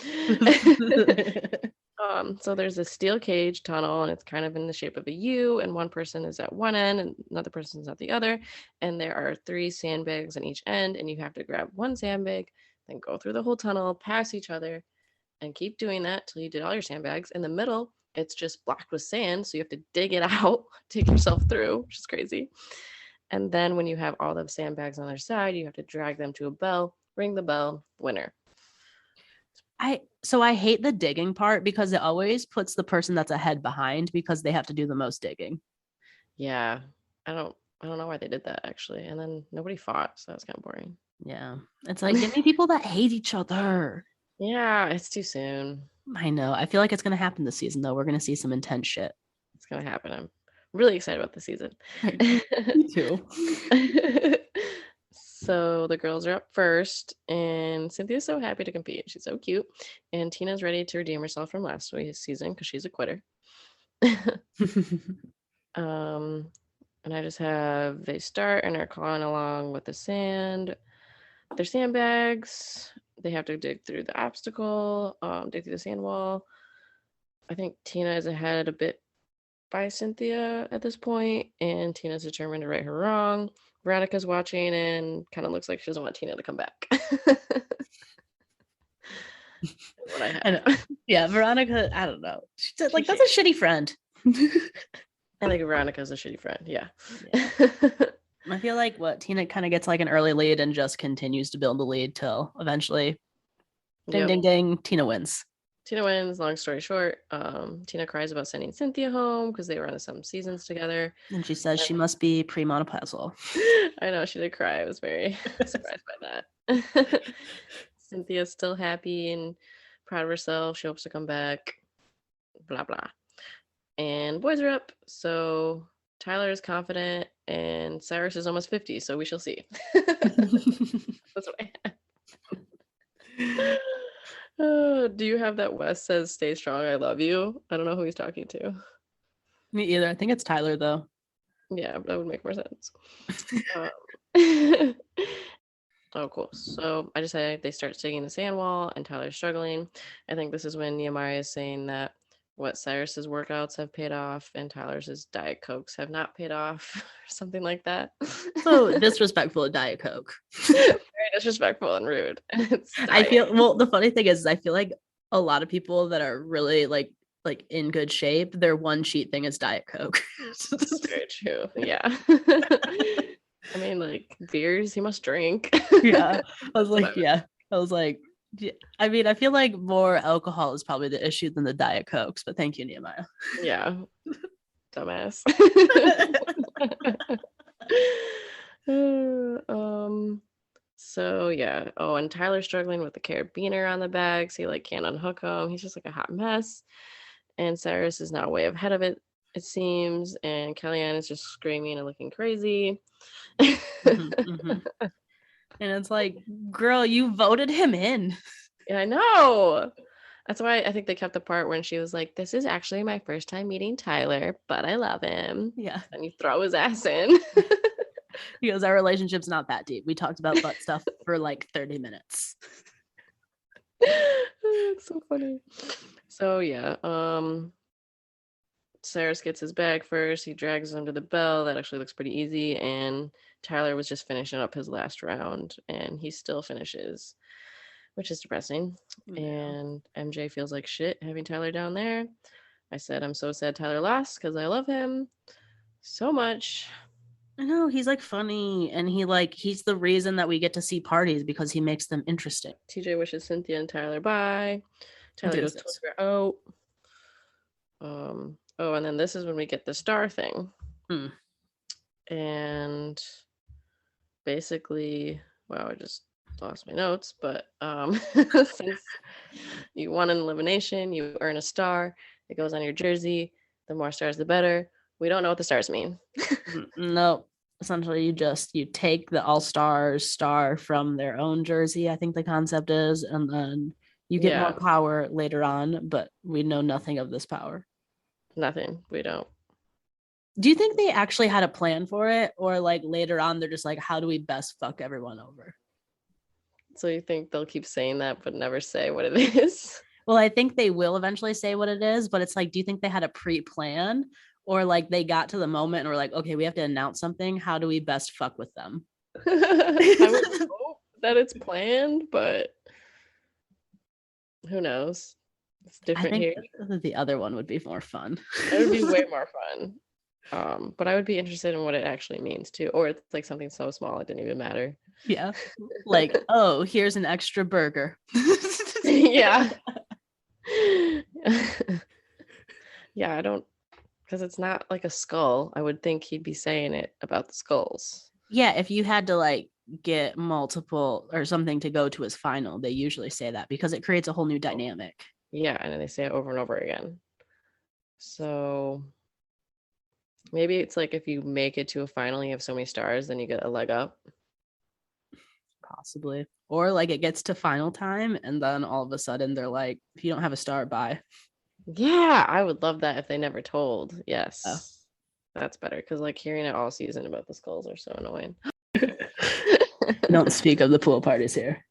[SPEAKER 1] So there's a steel cage tunnel, and it's kind of in the shape of a U, and one person is at one end and another person's at the other, and there are 3 sandbags on each end, and you have to grab one sandbag, then go through the whole tunnel, pass each other, and keep doing that till you did all your sandbags. In the middle, it's just blocked with sand, so you have to dig it out, take yourself through, which is crazy. And then when you have all the sandbags on their side, you have to drag them to a bell, ring the bell, winner.
[SPEAKER 2] I hate the digging part because it always puts the person that's ahead behind because they have to do the most digging.
[SPEAKER 1] Yeah. I don't know why they did that actually. And then nobody fought, so that's kind of boring.
[SPEAKER 2] Yeah. It's like, give me people that hate each other.
[SPEAKER 1] Yeah, it's too soon.
[SPEAKER 2] I know. I feel like it's going to happen this season though. We're going to see some intense shit.
[SPEAKER 1] It's going to happen. I'm really excited about the season.
[SPEAKER 2] Me too.
[SPEAKER 1] So the girls are up first, and Cynthia's so happy to compete. She's so cute. And Tina's ready to redeem herself from last week's season because she's a quitter. And I just have they start and are clawing along with the sand. Their sandbags. They have to dig through the obstacle, dig through the sand wall. I think Tina is ahead a bit by Cynthia at this point, and Tina's determined to right her wrong. Veronica's watching and kind of looks like she doesn't want Tina to come back. What I have.
[SPEAKER 2] Yeah, Veronica, I don't know. She's like, that's a shitty friend.
[SPEAKER 1] I think Veronica's a shitty friend. Yeah.
[SPEAKER 2] I feel like Tina kind of gets like an early lead and just continues to build the lead till eventually, ding, ding, ding, Tina wins.
[SPEAKER 1] Tina wins. Long story short, Tina cries about sending Cynthia home because they were on some seasons together.
[SPEAKER 2] And she says she must be premenopausal.
[SPEAKER 1] I know, she did cry. I was very surprised by that. Cynthia's still happy and proud of herself. She hopes to come back. Blah, blah. And boys are up. So Tyler is confident and Cyrus is almost 50. So we shall see. That's what I have. Do you have that Wes says, stay strong, I love you? I don't know who he's talking to.
[SPEAKER 2] Me either. I think it's Tyler, though.
[SPEAKER 1] Yeah, that would make more sense. Oh, cool. So I just say they start digging the sand wall and Tyler's struggling. I think this is when Nehemiah is saying that what Cyrus's workouts have paid off and Tyler's Diet Cokes have not paid off, or something like that.
[SPEAKER 2] So disrespectful of Diet Coke.
[SPEAKER 1] Very disrespectful and rude. It's
[SPEAKER 2] I
[SPEAKER 1] diet.
[SPEAKER 2] feel well, the funny thing is I feel like a lot of people that are really like in good shape, their one cheat thing is Diet Coke.
[SPEAKER 1] It's very true. Yeah. I mean, like beers, he must drink.
[SPEAKER 2] Yeah. I was
[SPEAKER 1] That's what I
[SPEAKER 2] like, yeah. I was like, yeah. I mean, I feel like more alcohol is probably the issue than the Diet Cokes, but thank you, Nehemiah.
[SPEAKER 1] yeah. Dumbass. um so yeah. Oh, and Tyler's struggling with the carabiner on the bags. He like can't unhook him. He's just like a hot mess. And Cyrus is now way ahead of it, it seems. And Kellyanne is just screaming and looking crazy.
[SPEAKER 2] Mhm, mhm. And it's like, girl, you voted him in.
[SPEAKER 1] Yeah, I know. That's why I think they kept the part when she was like, "This is actually my first time meeting Tyler, but I love him."
[SPEAKER 2] Yeah.
[SPEAKER 1] And you throw his ass in.
[SPEAKER 2] He goes, our relationship's not that deep. We talked about butt stuff for like 30 minutes.
[SPEAKER 1] It's so funny. So yeah, Cyrus gets his bag first. He drags him to the bell. That actually looks pretty easy. And Tyler was just finishing up his last round, and he still finishes, which is depressing.
[SPEAKER 2] Yeah.
[SPEAKER 1] And MJ feels like shit having Tyler down there. I said, I'm so sad Tyler lost because I love him so much.
[SPEAKER 2] I know he's like funny and he's the reason that we get to see parties because he makes them interesting.
[SPEAKER 1] TJ wishes Cynthia and Tyler bye. Tyler goes
[SPEAKER 2] Deuces.
[SPEAKER 1] totally out. Oh, and then this is when we get the star thing.
[SPEAKER 2] Hmm.
[SPEAKER 1] And basically, wow, I just lost my notes, but since you won an elimination, you earn a star. It goes on your jersey. The more stars, the better. We don't know what the stars mean.
[SPEAKER 2] No, essentially you take the all-stars star from their own jersey, I think the concept is, and then you get more
[SPEAKER 1] Yeah,
[SPEAKER 2] power later on, but we know nothing of this power.
[SPEAKER 1] nothing. We don't.
[SPEAKER 2] Do you think they actually had a plan for it, or like later on they're just like, how do we best fuck everyone over?
[SPEAKER 1] So you think they'll keep saying that but never say what it is?
[SPEAKER 2] Well, I think they will eventually say what it is, but it's like, do you think they had a pre-plan, or like they got to the moment and were like, okay, we have to announce something. How do we best fuck with them?
[SPEAKER 1] I would hope that it's planned, but who knows? It's
[SPEAKER 2] I
[SPEAKER 1] different
[SPEAKER 2] think
[SPEAKER 1] here.
[SPEAKER 2] the other one would be more fun.
[SPEAKER 1] It would be way more fun. But I would be interested in what it actually means too. Or it's like something so small it didn't even matter.
[SPEAKER 2] Yeah. Like, oh, here's an extra burger.
[SPEAKER 1] Yeah. Yeah, I don't, because it's not like a skull. I would think he'd be saying it about the skulls.
[SPEAKER 2] Yeah, if you had to like get multiple or something to go to his final, they usually say that because it creates a whole new dynamic.
[SPEAKER 1] Yeah, and then they say it over and over again. So maybe it's like if you make it to a final, you have so many stars, then you get a leg up.
[SPEAKER 2] Possibly. Or like it gets to final time and then all of a sudden they're like, if you don't have a star, bye.
[SPEAKER 1] Yeah, I would love that if they never told.
[SPEAKER 2] Yeah.
[SPEAKER 1] Yes. That's better because like hearing it all season about the skulls are so annoying.
[SPEAKER 2] Don't speak of the pool parties here.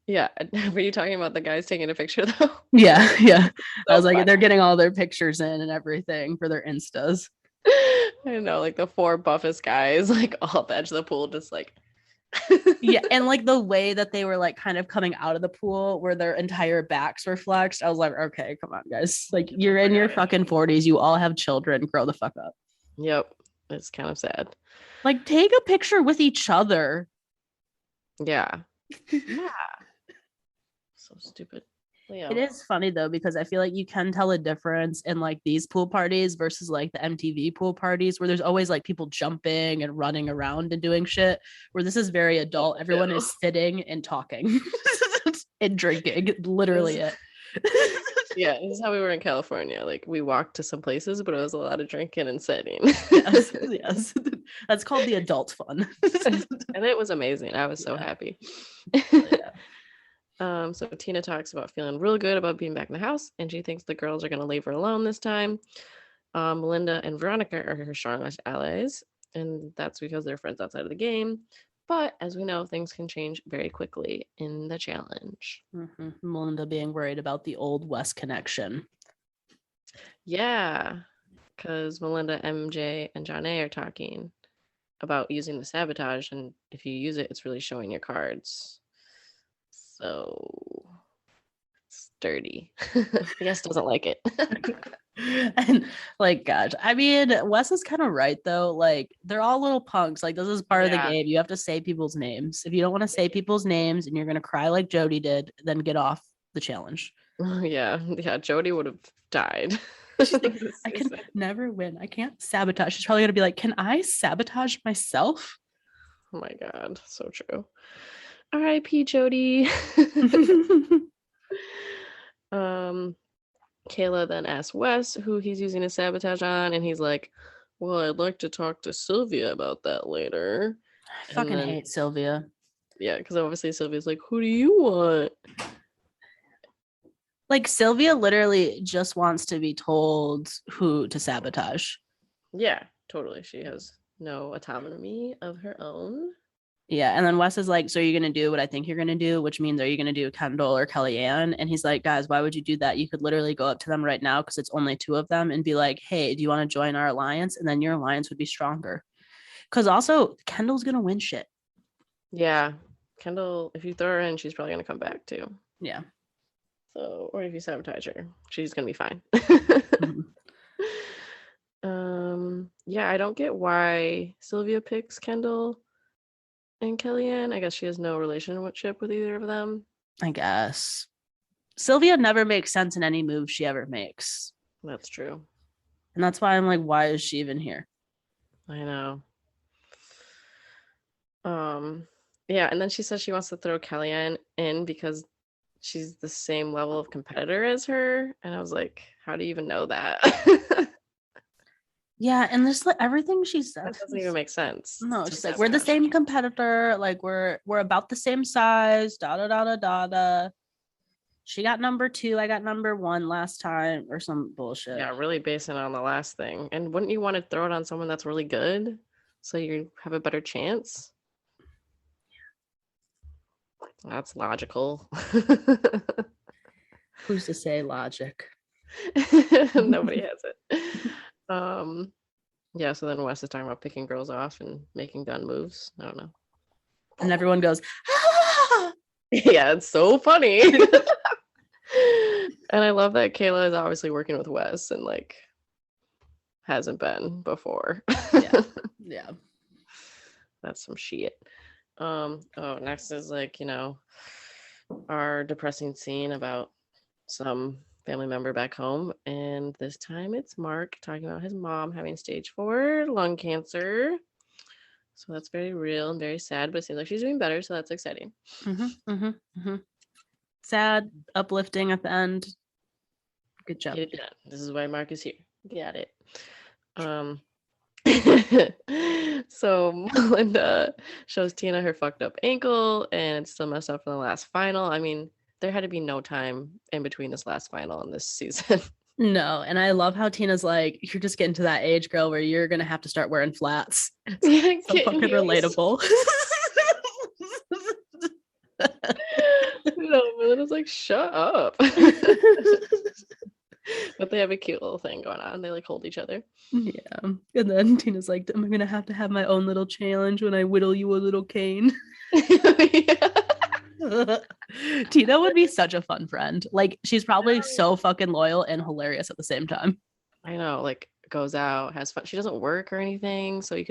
[SPEAKER 1] Yeah. Were you talking about the guys taking a picture though?
[SPEAKER 2] Yeah, yeah. I
[SPEAKER 1] So
[SPEAKER 2] was like,
[SPEAKER 1] funny.
[SPEAKER 2] they're getting all their pictures in and everything for their instas.
[SPEAKER 1] I know, like the four buffest guys, like all up edge of the pool, just like
[SPEAKER 2] Yeah, and like the way that they were like kind of coming out of the pool where their entire backs were flexed, I was like, okay, come on, guys. Like you're in your fucking 40s, you all have children, grow the fuck up.
[SPEAKER 1] Yep. It's kind of sad.
[SPEAKER 2] Like take a picture with each other.
[SPEAKER 1] Yeah. Yeah. So stupid.
[SPEAKER 2] It is funny though because I feel like you can tell a difference in like these pool parties versus like the MTV pool parties where there's always like people jumping and running around and doing shit. Where this is very adult. Everyone is sitting and talking and drinking. Literally it.
[SPEAKER 1] Yeah, this is how we were in California. Like we walked to some places, but it was a lot of drinking and sitting.
[SPEAKER 2] Yes, yes. That's called the adult fun.
[SPEAKER 1] And it was amazing. I was so happy.
[SPEAKER 2] Yeah.
[SPEAKER 1] So Tina talks about feeling real good about being back in the house, and she thinks the girls are going to leave her alone this time. Melinda and Veronica are her strongest allies. And that's because they're friends outside of the game. But as we know, things can change very quickly in the challenge.
[SPEAKER 2] Melinda being worried about the old West connection.
[SPEAKER 1] Yeah, because Melinda, MJ, and John A are talking about using the sabotage, and if you use it, it's really showing your cards. So it's dirty. Yes, doesn't like it.
[SPEAKER 2] And like, gosh, I mean, Wes is kind of right though. Like, they're all little punks. Like, this is part of the
[SPEAKER 1] Yeah.
[SPEAKER 2] game. You have to say people's names. If you don't want to say people's names and you're gonna cry like Jody did, then get off the challenge.
[SPEAKER 1] Yeah, Jody would have died.
[SPEAKER 2] She's like, I can never win. I can't sabotage. She's probably gonna be like, can I sabotage myself?
[SPEAKER 1] Oh my god, so true. R.I.P. Jody. Kayla then asks Wes who he's using his sabotage on, and he's like, well, I'd like to talk to Sylvia about that later.
[SPEAKER 2] I fucking hate Sylvia.
[SPEAKER 1] Yeah, because obviously Sylvia's like, who do you want?
[SPEAKER 2] Like, Sylvia literally just wants to be told who to sabotage.
[SPEAKER 1] Yeah, totally. She has no autonomy of her own.
[SPEAKER 2] Yeah. And then Wes is like, so are you going to do what I think you're going to do? Which means, are you going to do Kendall or Kellyanne? And he's like, guys, why would you do that? You could literally go up to them right now because it's only two of them and be like, hey, do you want to join our alliance? And then your alliance would be stronger. Because also, Kendall's going to win shit.
[SPEAKER 1] Yeah. Kendall, if you throw her in, she's probably going to come back too.
[SPEAKER 2] Yeah.
[SPEAKER 1] So, or if you sabotage her, she's going to be fine. Yeah, I don't get why Sylvia picks Kendall and Kellyanne. I guess she has no relationship with either of them.
[SPEAKER 2] I guess. Sylvia never makes sense in any move she ever makes.
[SPEAKER 1] That's true.
[SPEAKER 2] And that's why I'm like, why is she even here?
[SPEAKER 1] I know. Yeah, and then she says she wants to throw Kellyanne in because she's the same level of competitor as her. And I was like, how do you even know that?
[SPEAKER 2] Yeah, and this like everything she says
[SPEAKER 1] that doesn't even make sense.
[SPEAKER 2] No, she's like, we're the same competitor, like we're about the same size, da da da da da da. She got number 2, I got number 1 last time, or some bullshit.
[SPEAKER 1] Yeah, really basing it on the last thing. And wouldn't you want to throw it on someone that's really good so you have a better chance? That's logical.
[SPEAKER 2] Who's to say logic?
[SPEAKER 1] Nobody has it. Yeah, so then Wes is talking about picking girls off and making gun moves. I don't know.
[SPEAKER 2] And everyone goes, ah!
[SPEAKER 1] Yeah, it's so funny. And I love that Kayla is obviously working with Wes and like hasn't been before.
[SPEAKER 2] Yeah.
[SPEAKER 1] That's some shit. Next is like, our depressing scene about some family member back home, and this time it's Mark talking about his mom having stage 4 lung cancer. So that's very real and very sad, but it seems like she's doing better, so that's exciting.
[SPEAKER 2] Sad, uplifting at the end. Good job.
[SPEAKER 1] This is why Mark is here. Got it. So Melinda shows Tina her fucked up ankle, and it's still messed up from the last final. I mean, there had to be no time in between this last final and this season.
[SPEAKER 2] No, and I love how Tina's like, you're just getting to that age, girl, where you're gonna have to start wearing flats. It's so fucking relatable.
[SPEAKER 1] No, Melinda's like, shut up. But they have a cute little thing going on. They like hold each other.
[SPEAKER 2] Yeah. And then Tina's like, am I gonna have to have my own little challenge when I whittle you a little cane? Tina would be such a fun friend. Like, she's probably so fucking loyal and hilarious at the same time.
[SPEAKER 1] I know, like goes out, has fun. She doesn't work or anything, so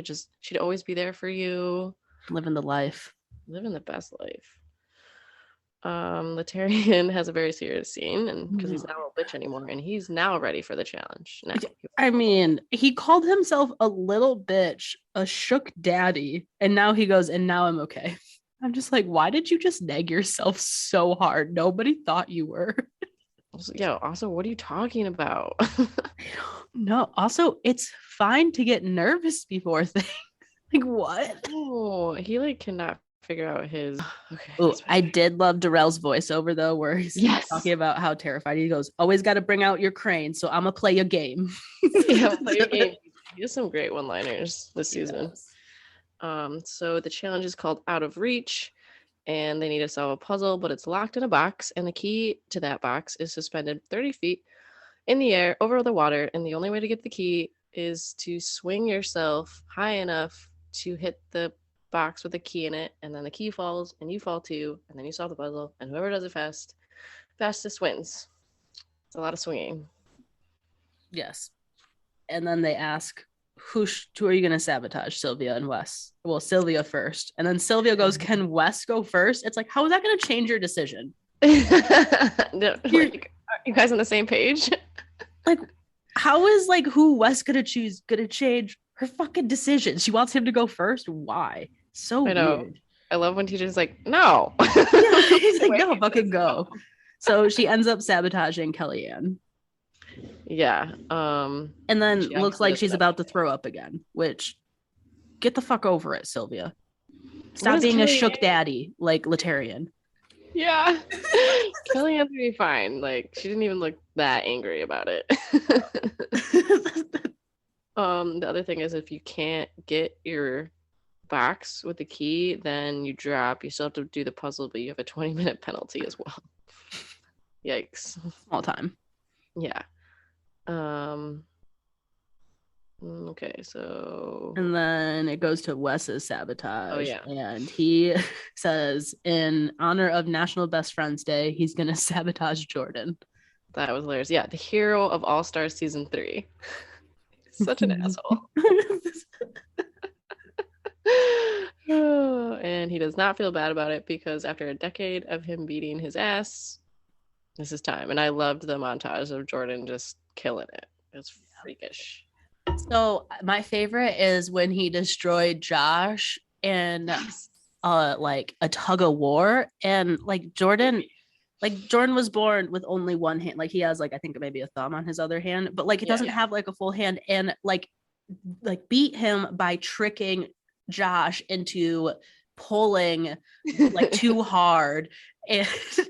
[SPEAKER 1] she'd always be there for you.
[SPEAKER 2] Living the life.
[SPEAKER 1] Living the best life. Latarian has a very serious scene, and because he's not a bitch anymore, and he's now ready for the challenge. Now.
[SPEAKER 2] I mean, he called himself a little bitch, a shook daddy, and now he goes, and now I'm okay. I'm just like, why did you just nag yourself so hard? Nobody thought you were.
[SPEAKER 1] Yeah, also, what are you talking about?
[SPEAKER 2] No, also, it's fine to get nervous before things. Like, what?
[SPEAKER 1] Oh, he like cannot figure out his.
[SPEAKER 2] Okay. Oh, I did love Darrell's voiceover though, where he's talking about how terrified he goes. Always got to bring out your crane, so I'm gonna play a game.
[SPEAKER 1] Yeah, play a game. He has some great one-liners this season.
[SPEAKER 2] Yes.
[SPEAKER 1] So the challenge is called Out of Reach, and they need to solve a puzzle, but it's locked in a box, and the key to that box is suspended 30 feet in the air over the water, and the only way to get the key is to swing yourself high enough to hit the box with the key in it, and then the key falls, and you fall too, and then you solve the puzzle, and whoever does it fastest wins. It's a lot of swinging.
[SPEAKER 2] Yes. And then they ask, who are you going to sabotage, Sylvia and Wes? Well, Sylvia first. And then Sylvia goes, can Wes go first? It's like, how is that going to change your decision?
[SPEAKER 1] No, like, are you guys on the same page?
[SPEAKER 2] Like, how is like who Wes going to choose going to change her fucking decision? She wants him to go first. Why? So
[SPEAKER 1] I know.
[SPEAKER 2] weird.
[SPEAKER 1] I love when teachers like, no.
[SPEAKER 2] Yeah, he's like, no, fucking go. So she ends up sabotaging Kellyanne.
[SPEAKER 1] Yeah.
[SPEAKER 2] And then looks like she's about to throw up again, which get the fuck over it, Sylvia. Stop being a shook daddy like Latarian.
[SPEAKER 1] Yeah. Kellyanne's gonna be fine. Like, she didn't even look that angry about it. The other thing is if you can't get your box with the key, then you drop. You still have to do the puzzle, but you have a 20-minute penalty as well. Yikes.
[SPEAKER 2] All time.
[SPEAKER 1] Yeah. Okay, so
[SPEAKER 2] and then it goes to Wes's sabotage.
[SPEAKER 1] Oh yeah.
[SPEAKER 2] And he says in honor of National Best Friends Day, he's gonna sabotage Jordan.
[SPEAKER 1] That was hilarious. Yeah, the hero of All Stars season 3. Such an asshole. And he does not feel bad about it because after a decade of him beating his ass, this is time. And I loved the montage of Jordan just killing it. It's freakish.
[SPEAKER 2] So my favorite is when he destroyed Josh in like a tug of war, and like Jordan was born with only one hand. Like he has like I think maybe a thumb on his other hand, but like he doesn't have like a full hand, and like beat him by tricking Josh into pulling like too hard. And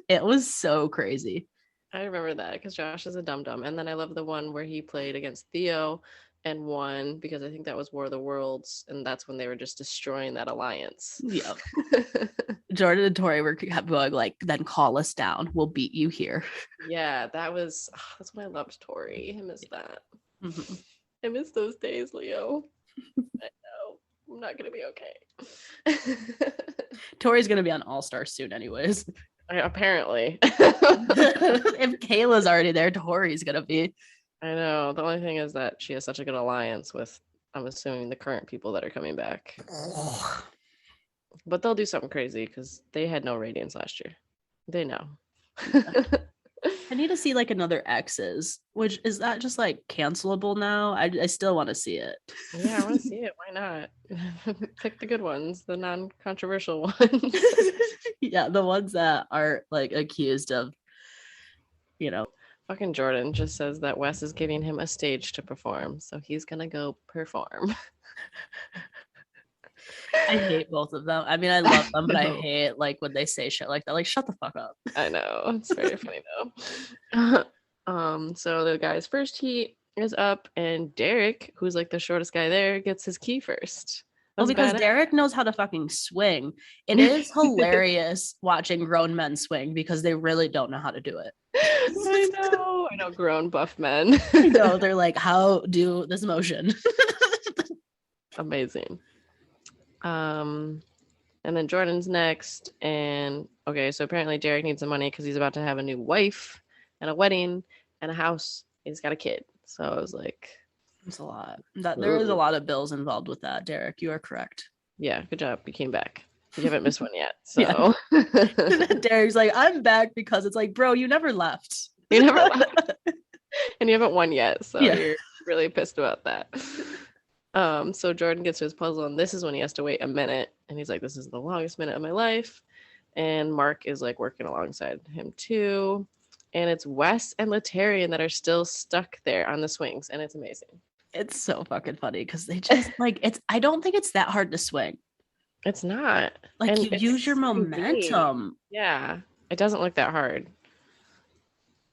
[SPEAKER 2] it was so crazy.
[SPEAKER 1] I remember that because Josh is a dum-dum. And then I love the one where he played against Theo and won because I think that was War of the Worlds, and that's when they were just destroying that alliance.
[SPEAKER 2] Yeah. Jordan and Tori were going like, then call us down. We'll beat you here.
[SPEAKER 1] Yeah, that's when I loved Tori. I miss that. Mm-hmm. I miss those days, Leo. I know. I'm not going to be okay.
[SPEAKER 2] Tori's going to be on All-Star soon anyways.
[SPEAKER 1] Apparently.
[SPEAKER 2] If Kayla's already there, Tori's going to be.
[SPEAKER 1] I know. The only thing is that she has such a good alliance with, I'm assuming, the current people that are coming back. But they'll do something crazy because they had no ratings last year. They know.
[SPEAKER 2] I need to see like another X's, which is that just like cancelable now? I still want to see it.
[SPEAKER 1] Yeah, I want to see it. Why not? Pick the good ones, the non-controversial ones.
[SPEAKER 2] Yeah, the ones that are like accused of,
[SPEAKER 1] Fucking Jordan just says that Wes is giving him a stage to perform, so he's gonna go perform.
[SPEAKER 2] I hate both of them. I mean, I love them, but I hate like when they say shit like that. Like, shut the fuck up.
[SPEAKER 1] I know. It's very funny though. So the guy's first heat is up, and Derek, who's like the shortest guy there, gets his key first.
[SPEAKER 2] Well, because Derek knows how to fucking swing. It is hilarious watching grown men swing because they really don't know how to do it.
[SPEAKER 1] I know, grown buff men.
[SPEAKER 2] No, they're like, how do this motion?
[SPEAKER 1] Amazing. And then Jordan's next, and okay, so apparently Derek needs some money because he's about to have a new wife and a wedding and a house. He's got a kid, so I was like,
[SPEAKER 2] it's a lot. There is a lot of bills involved with that, Derek. You are correct.
[SPEAKER 1] Yeah, good job. You came back. You haven't missed one yet. So
[SPEAKER 2] Derek's like, I'm back because it's like, bro, you never left.
[SPEAKER 1] You never left. And you haven't won yet. So you're really pissed about that. So Jordan gets to his puzzle, and this is when he has to wait a minute. And he's like, this is the longest minute of my life. And Mark is like working alongside him too. And it's Wes and Latarian that are still stuck there on the swings. And it's amazing.
[SPEAKER 2] It's so fucking funny because they just like I don't think it's that hard to swing.
[SPEAKER 1] It's not.
[SPEAKER 2] Like, and you use your momentum.
[SPEAKER 1] Yeah. It doesn't look that hard.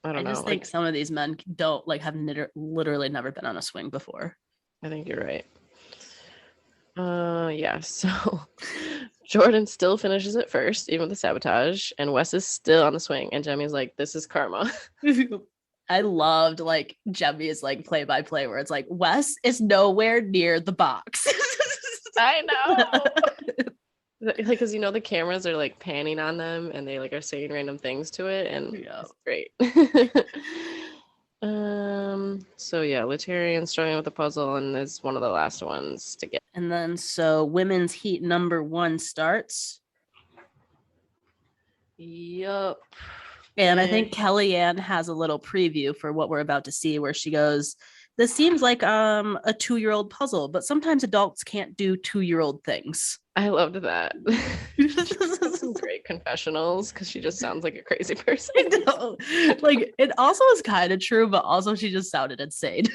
[SPEAKER 1] I don't know.
[SPEAKER 2] I just think some of these men don't like have literally never been on a swing before.
[SPEAKER 1] I think you're right. Yeah, so Jordan still finishes it first, even with the sabotage, and Wes is still on the swing, and Jemmy's like, this is karma.
[SPEAKER 2] I loved like Jemmy's like play by play where it's like Wes is nowhere near the box.
[SPEAKER 1] I know. Like, because the cameras are like panning on them and they like are saying random things to it, and
[SPEAKER 2] Yeah.
[SPEAKER 1] it's great. So yeah, Letarian's struggling with the puzzle and is one of the last ones to get.
[SPEAKER 2] And then so women's heat number 1 starts.
[SPEAKER 1] Yup.
[SPEAKER 2] And I think Kellyanne has a little preview for what we're about to see where she goes, this seems like a 2-year-old puzzle, but sometimes adults can't do 2-year-old things.
[SPEAKER 1] I loved that. Some great confessionals because she just sounds like a crazy person.
[SPEAKER 2] I know. Like it also is kind of true, but also she just sounded insane.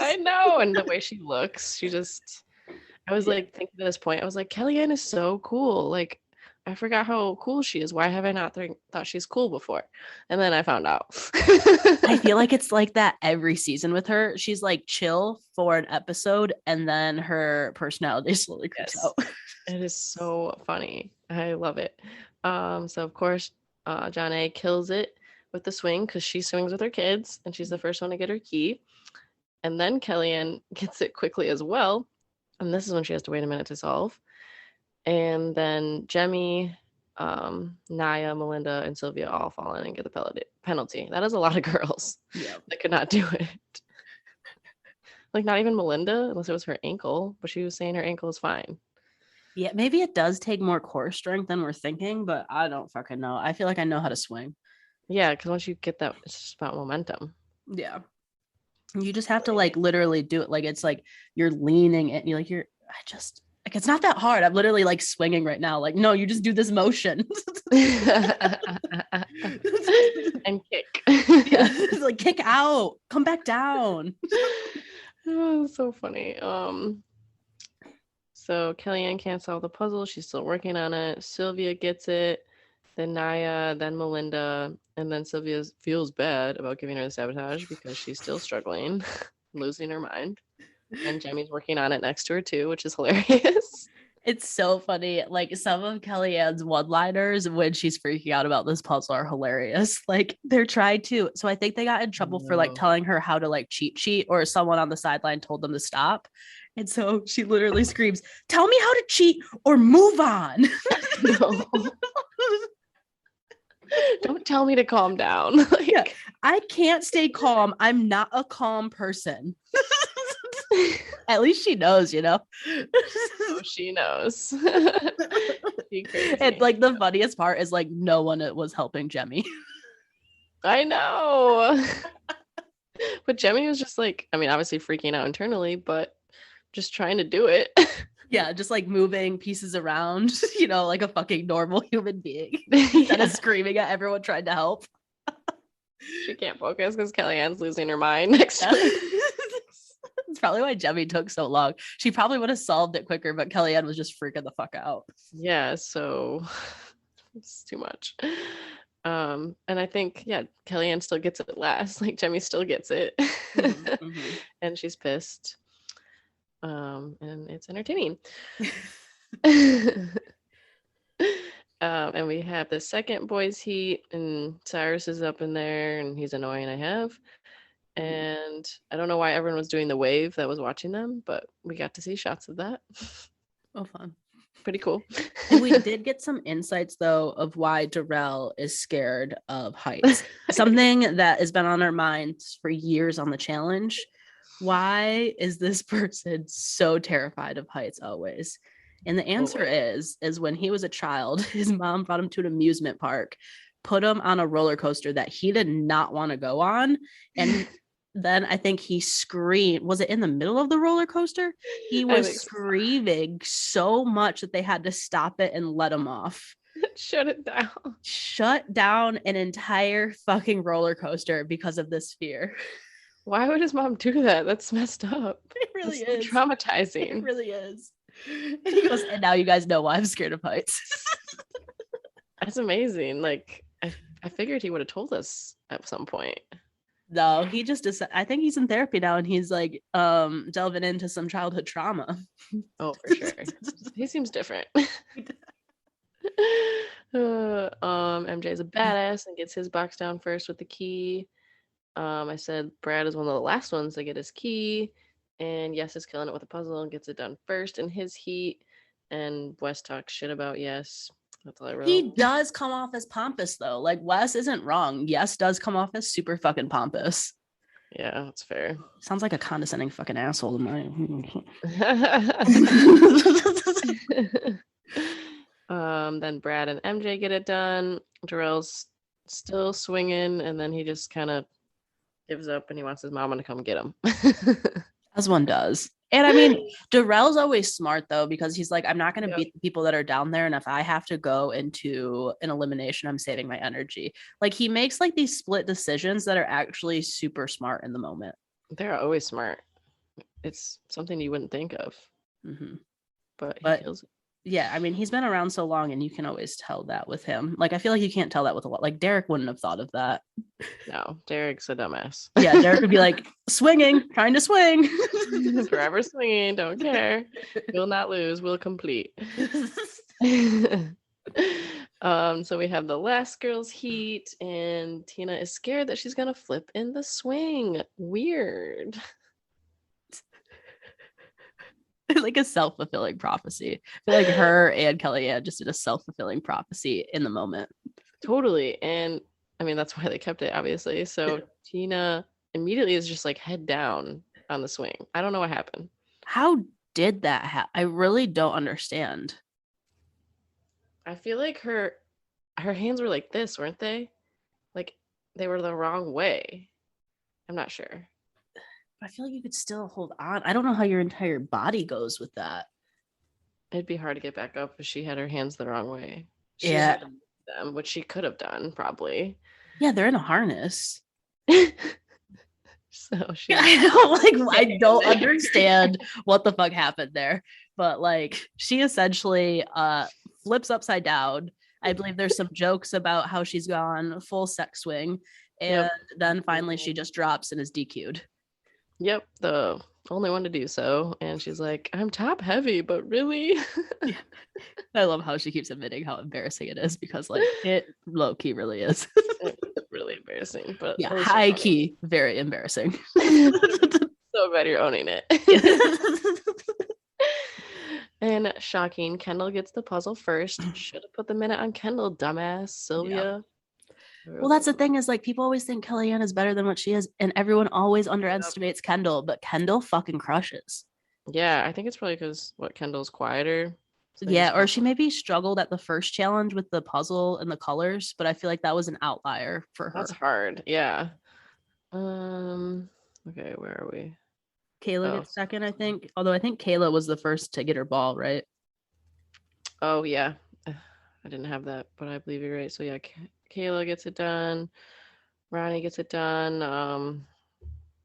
[SPEAKER 1] I know. And the way she looks, I was like thinking at this point, I was like, Kellyanne is so cool. Like, I forgot how cool she is. Why have I not thought she's cool before? And then I found out.
[SPEAKER 2] I feel like it's like that every season with her. She's like chill for an episode and then her personality slowly creeps out.
[SPEAKER 1] It is so funny. I love it. So of course, John A kills it with the swing because she swings with her kids and she's the first one to get her key. And then Kellyanne gets it quickly as well. And this is when she has to wait a minute to solve. And then Jemmy, Naya, Melinda, and Sylvia all fall in and get the penalty. That is a lot of girls that could not do it. Like not even Melinda, unless it was her ankle, but she was saying her ankle is fine.
[SPEAKER 2] Yeah, maybe it does take more core strength than we're thinking, but I don't fucking know. I feel like I know how to swing.
[SPEAKER 1] Yeah, because once you get that, it's just about momentum.
[SPEAKER 2] Yeah. You just have to like literally do it. Like it's like you're leaning it. It's not that hard. I'm literally like swinging right now. Like, no, you just do this motion.
[SPEAKER 1] And kick.
[SPEAKER 2] Yeah, like kick out, come back down.
[SPEAKER 1] Oh, so funny. So Kellyanne can't solve the puzzle. She's still working on it. Sylvia gets it. Then Naya, then Melinda, and then Sylvia feels bad about giving her the sabotage because she's still struggling, losing her mind. And Jemmy's working on it next to her too, which is hilarious.
[SPEAKER 2] It's so funny. Like some of Kellyanne's one-liners when she's freaking out about this puzzle are hilarious. Like they're trying to. So I think they got in trouble for like telling her how to like cheat, or someone on the sideline told them to stop. And so she literally screams, "Tell me how to cheat or move on."
[SPEAKER 1] No. Don't tell me to calm down. Like,
[SPEAKER 2] yeah, I can't stay calm. I'm not a calm person. At least she knows, Oh,
[SPEAKER 1] she knows.
[SPEAKER 2] And like the funniest part is like no one was helping Jemmy.
[SPEAKER 1] I know. But Jemmy was just like, I mean, obviously freaking out internally, but just trying to do it.
[SPEAKER 2] Yeah, just like moving pieces around, like a fucking normal human being. Instead of screaming at everyone trying to help.
[SPEAKER 1] She can't focus because Kellyanne's losing her mind next to her.
[SPEAKER 2] It's probably why Jemmy took so long. She probably would have solved it quicker, but Kellyanne was just freaking the fuck out.
[SPEAKER 1] Yeah, so it's too much. And I think, Kellyanne still gets it last. Like Jemmy still gets it. Mm-hmm. And she's pissed. And it's entertaining. And we have the second boys heat, and Cyrus is up in there, and he's annoying AF. And I don't know why everyone was doing the wave that was watching them, but we got to see shots of that.
[SPEAKER 2] Oh, fun.
[SPEAKER 1] Pretty cool.
[SPEAKER 2] And we did get some insights, though, of why Darrell is scared of heights. Something that has been on our minds for years on the challenge. Why is this person so terrified of heights always? And the answer is when he was a child, his mom brought him to an amusement park, put him on a roller coaster that he did not want to go on. And then I think he screamed. Was it in the middle of the roller coaster? He was screaming so much that they had to stop it and let him off.
[SPEAKER 1] Shut it down.
[SPEAKER 2] Shut down an entire fucking roller coaster because of this fear.
[SPEAKER 1] Why would his mom do that? That's messed up.
[SPEAKER 2] It really is.
[SPEAKER 1] So traumatizing.
[SPEAKER 2] It really is. And he goes, and now you guys know why I'm scared of heights.
[SPEAKER 1] That's amazing. Like, I figured he would have told us at some point.
[SPEAKER 2] No, he just I think he's in therapy now and he's like delving into some childhood trauma.
[SPEAKER 1] Oh, for sure. He seems different. MJ's a badass and gets his box down first with the key. I said Brad is one of the last ones to get his key, and Yes is killing it with a puzzle and gets it done first in his heat. And Wes talks shit about Yes. That's all I wrote.
[SPEAKER 2] He does come off as pompous though. Like Wes isn't wrong. Yes does come off as super fucking pompous.
[SPEAKER 1] Yeah, that's fair.
[SPEAKER 2] Sounds like a condescending fucking asshole to my
[SPEAKER 1] Then Brad and MJ get it done. Darrell's still swinging, and then he just kind of gives up and he wants his mama to come get him.
[SPEAKER 2] As one does. And I mean, Darrell's always smart though, because he's like, I'm not going to beat the people that are down there. And if I have to go into an elimination, I'm saving my energy. Like he makes like these split decisions that are actually super smart in the moment.
[SPEAKER 1] They're always smart. It's something you wouldn't think of.
[SPEAKER 2] Mm-hmm.
[SPEAKER 1] But he kills it.
[SPEAKER 2] Yeah, I mean, he's been around so long and you can always tell that with him. Like, I feel like you can't tell that with a lot. Like, Derek wouldn't have thought of that.
[SPEAKER 1] No, Derek's a dumbass.
[SPEAKER 2] Yeah, Derek would be like, swinging, trying to swing.
[SPEAKER 1] Forever swinging, don't care. Will not lose, will complete. So we have the last girls heat, and Tina is scared that she's gonna flip in the swing. Weird.
[SPEAKER 2] Like a self-fulfilling prophecy. I feel like her and Kellyanne just did a self-fulfilling prophecy in the moment.
[SPEAKER 1] Totally. And I mean, that's why they kept it, obviously. So Tina immediately is just like head down on the swing. I don't know what happened.
[SPEAKER 2] How did that happen? I really don't understand.
[SPEAKER 1] I feel like her hands were like this, weren't they? Like they were the wrong way. I'm not sure.
[SPEAKER 2] I feel like you could still hold on. I don't know how your entire body goes with that.
[SPEAKER 1] It'd be hard to get back up if she had her hands the wrong way. She
[SPEAKER 2] Yeah.
[SPEAKER 1] had to move them, which she could have done, probably.
[SPEAKER 2] Yeah, they're in a harness.
[SPEAKER 1] So she
[SPEAKER 2] I don't understand what the fuck happened there. But like she essentially flips upside down. I believe there's some jokes about how she's gone full sex swing. And then finally she just drops and is DQ'd.
[SPEAKER 1] Yep, the only one to do so. And she's like, I'm top heavy, but really?
[SPEAKER 2] Yeah. I love how she keeps admitting how embarrassing it is because like it low key really is.
[SPEAKER 1] It's really embarrassing, but
[SPEAKER 2] yeah, high key, very embarrassing.
[SPEAKER 1] So glad you're owning it. And shocking, Kendall gets the puzzle first. Should have put the minute on Kendall, dumbass. Sylvia.
[SPEAKER 2] Well, that's the thing is like people always think Kellyanne is better than what she is, and everyone always underestimates Kendall, but Kendall fucking crushes.
[SPEAKER 1] Yeah, I think it's probably because Kendall's quieter.
[SPEAKER 2] So yeah, or she maybe struggled at the first challenge with the puzzle and the colors, but I feel like that was an outlier for her.
[SPEAKER 1] That's hard. Yeah. Okay, where are we?
[SPEAKER 2] Kayla gets second, I think. Although I think Kayla was the first to get her ball, right?
[SPEAKER 1] Oh yeah. I didn't have that, but I believe you're right. So yeah, Kayla gets it done. Ronnie gets it done.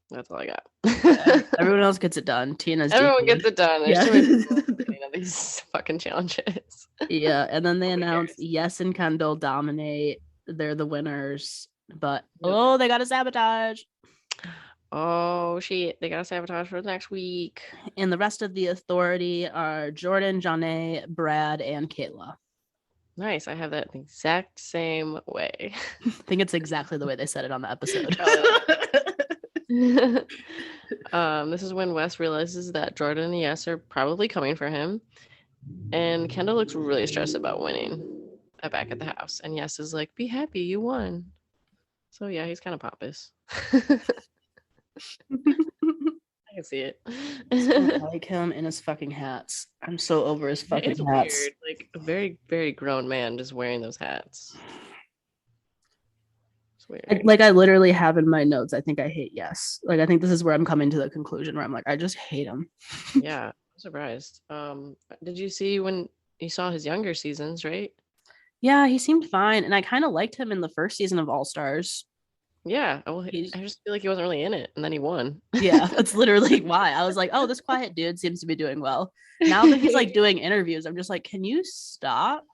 [SPEAKER 1] That's all I got.
[SPEAKER 2] Yeah. Everyone else gets it done.
[SPEAKER 1] Everyone gets it done. There's too many people in these fucking challenges.
[SPEAKER 2] Yeah, and then they announce Yes and Kendall dominate. They're the winners, but they got a sabotage.
[SPEAKER 1] Oh shit, they got a sabotage for next week.
[SPEAKER 2] And the rest of the authority are Jordan, Janae, Brad, and Kayla.
[SPEAKER 1] Nice. I have that the exact same way.
[SPEAKER 2] I think it's exactly the way they said it on the episode.
[SPEAKER 1] This is when Wes realizes that Jordan and Yes are probably coming for him. And Kendall looks really stressed about winning back at the house. And Yes is like, be happy, you won. So yeah, he's kind of pompous. I can see it.
[SPEAKER 2] I like him in his fucking hats. I'm so over his fucking hats.
[SPEAKER 1] Weird. Like a very, very grown man just wearing those hats. It's weird.
[SPEAKER 2] I literally have in my notes, I think I hate Yes. Like I think this is where I'm coming to the conclusion where I'm like, I just hate him.
[SPEAKER 1] Yeah, I'm surprised. Did you see when you saw his younger seasons, right?
[SPEAKER 2] Yeah, he seemed fine. And I kind of liked him in the first season of All Stars.
[SPEAKER 1] Yeah, well, I just feel like he wasn't really in it, and then he won.
[SPEAKER 2] Yeah, that's literally why. I was like, oh, this quiet dude seems to be doing well. Now that he's like doing interviews, I'm just like, can you stop?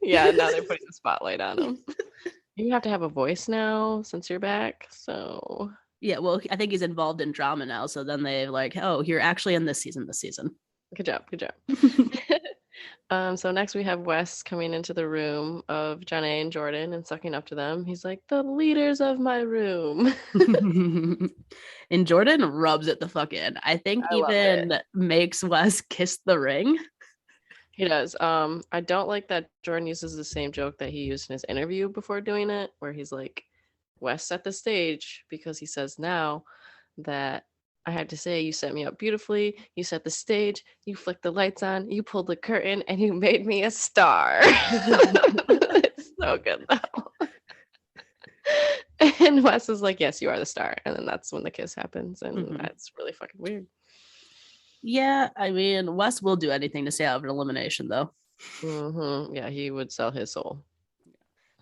[SPEAKER 1] Yeah, now they're putting the spotlight on him. You have to have a voice now since you're back. So
[SPEAKER 2] Yeah, well, I think he's involved in drama now. So then they like, oh, you're actually in this season.
[SPEAKER 1] good job. Good job. So next we have Wes coming into the room of Janae and Jordan and sucking up to them. He's like, the leaders of my room.
[SPEAKER 2] And Jordan rubs it the fuck in. I think
[SPEAKER 1] I love it.
[SPEAKER 2] even makes Wes kiss the ring.
[SPEAKER 1] He does. I don't like that Jordan uses the same joke that he used in his interview before doing it, where he's like, Wes set the stage because he says now that I have to say you set me up beautifully. You set the stage, you flicked the lights on, you pulled the curtain, and you made me a star. It's so good though. And Wes is like, yes, you are the star. And then that's when the kiss happens. And that's really fucking weird.
[SPEAKER 2] Yeah, I mean, Wes will do anything to stay out of an elimination, though.
[SPEAKER 1] Yeah, he would sell his soul.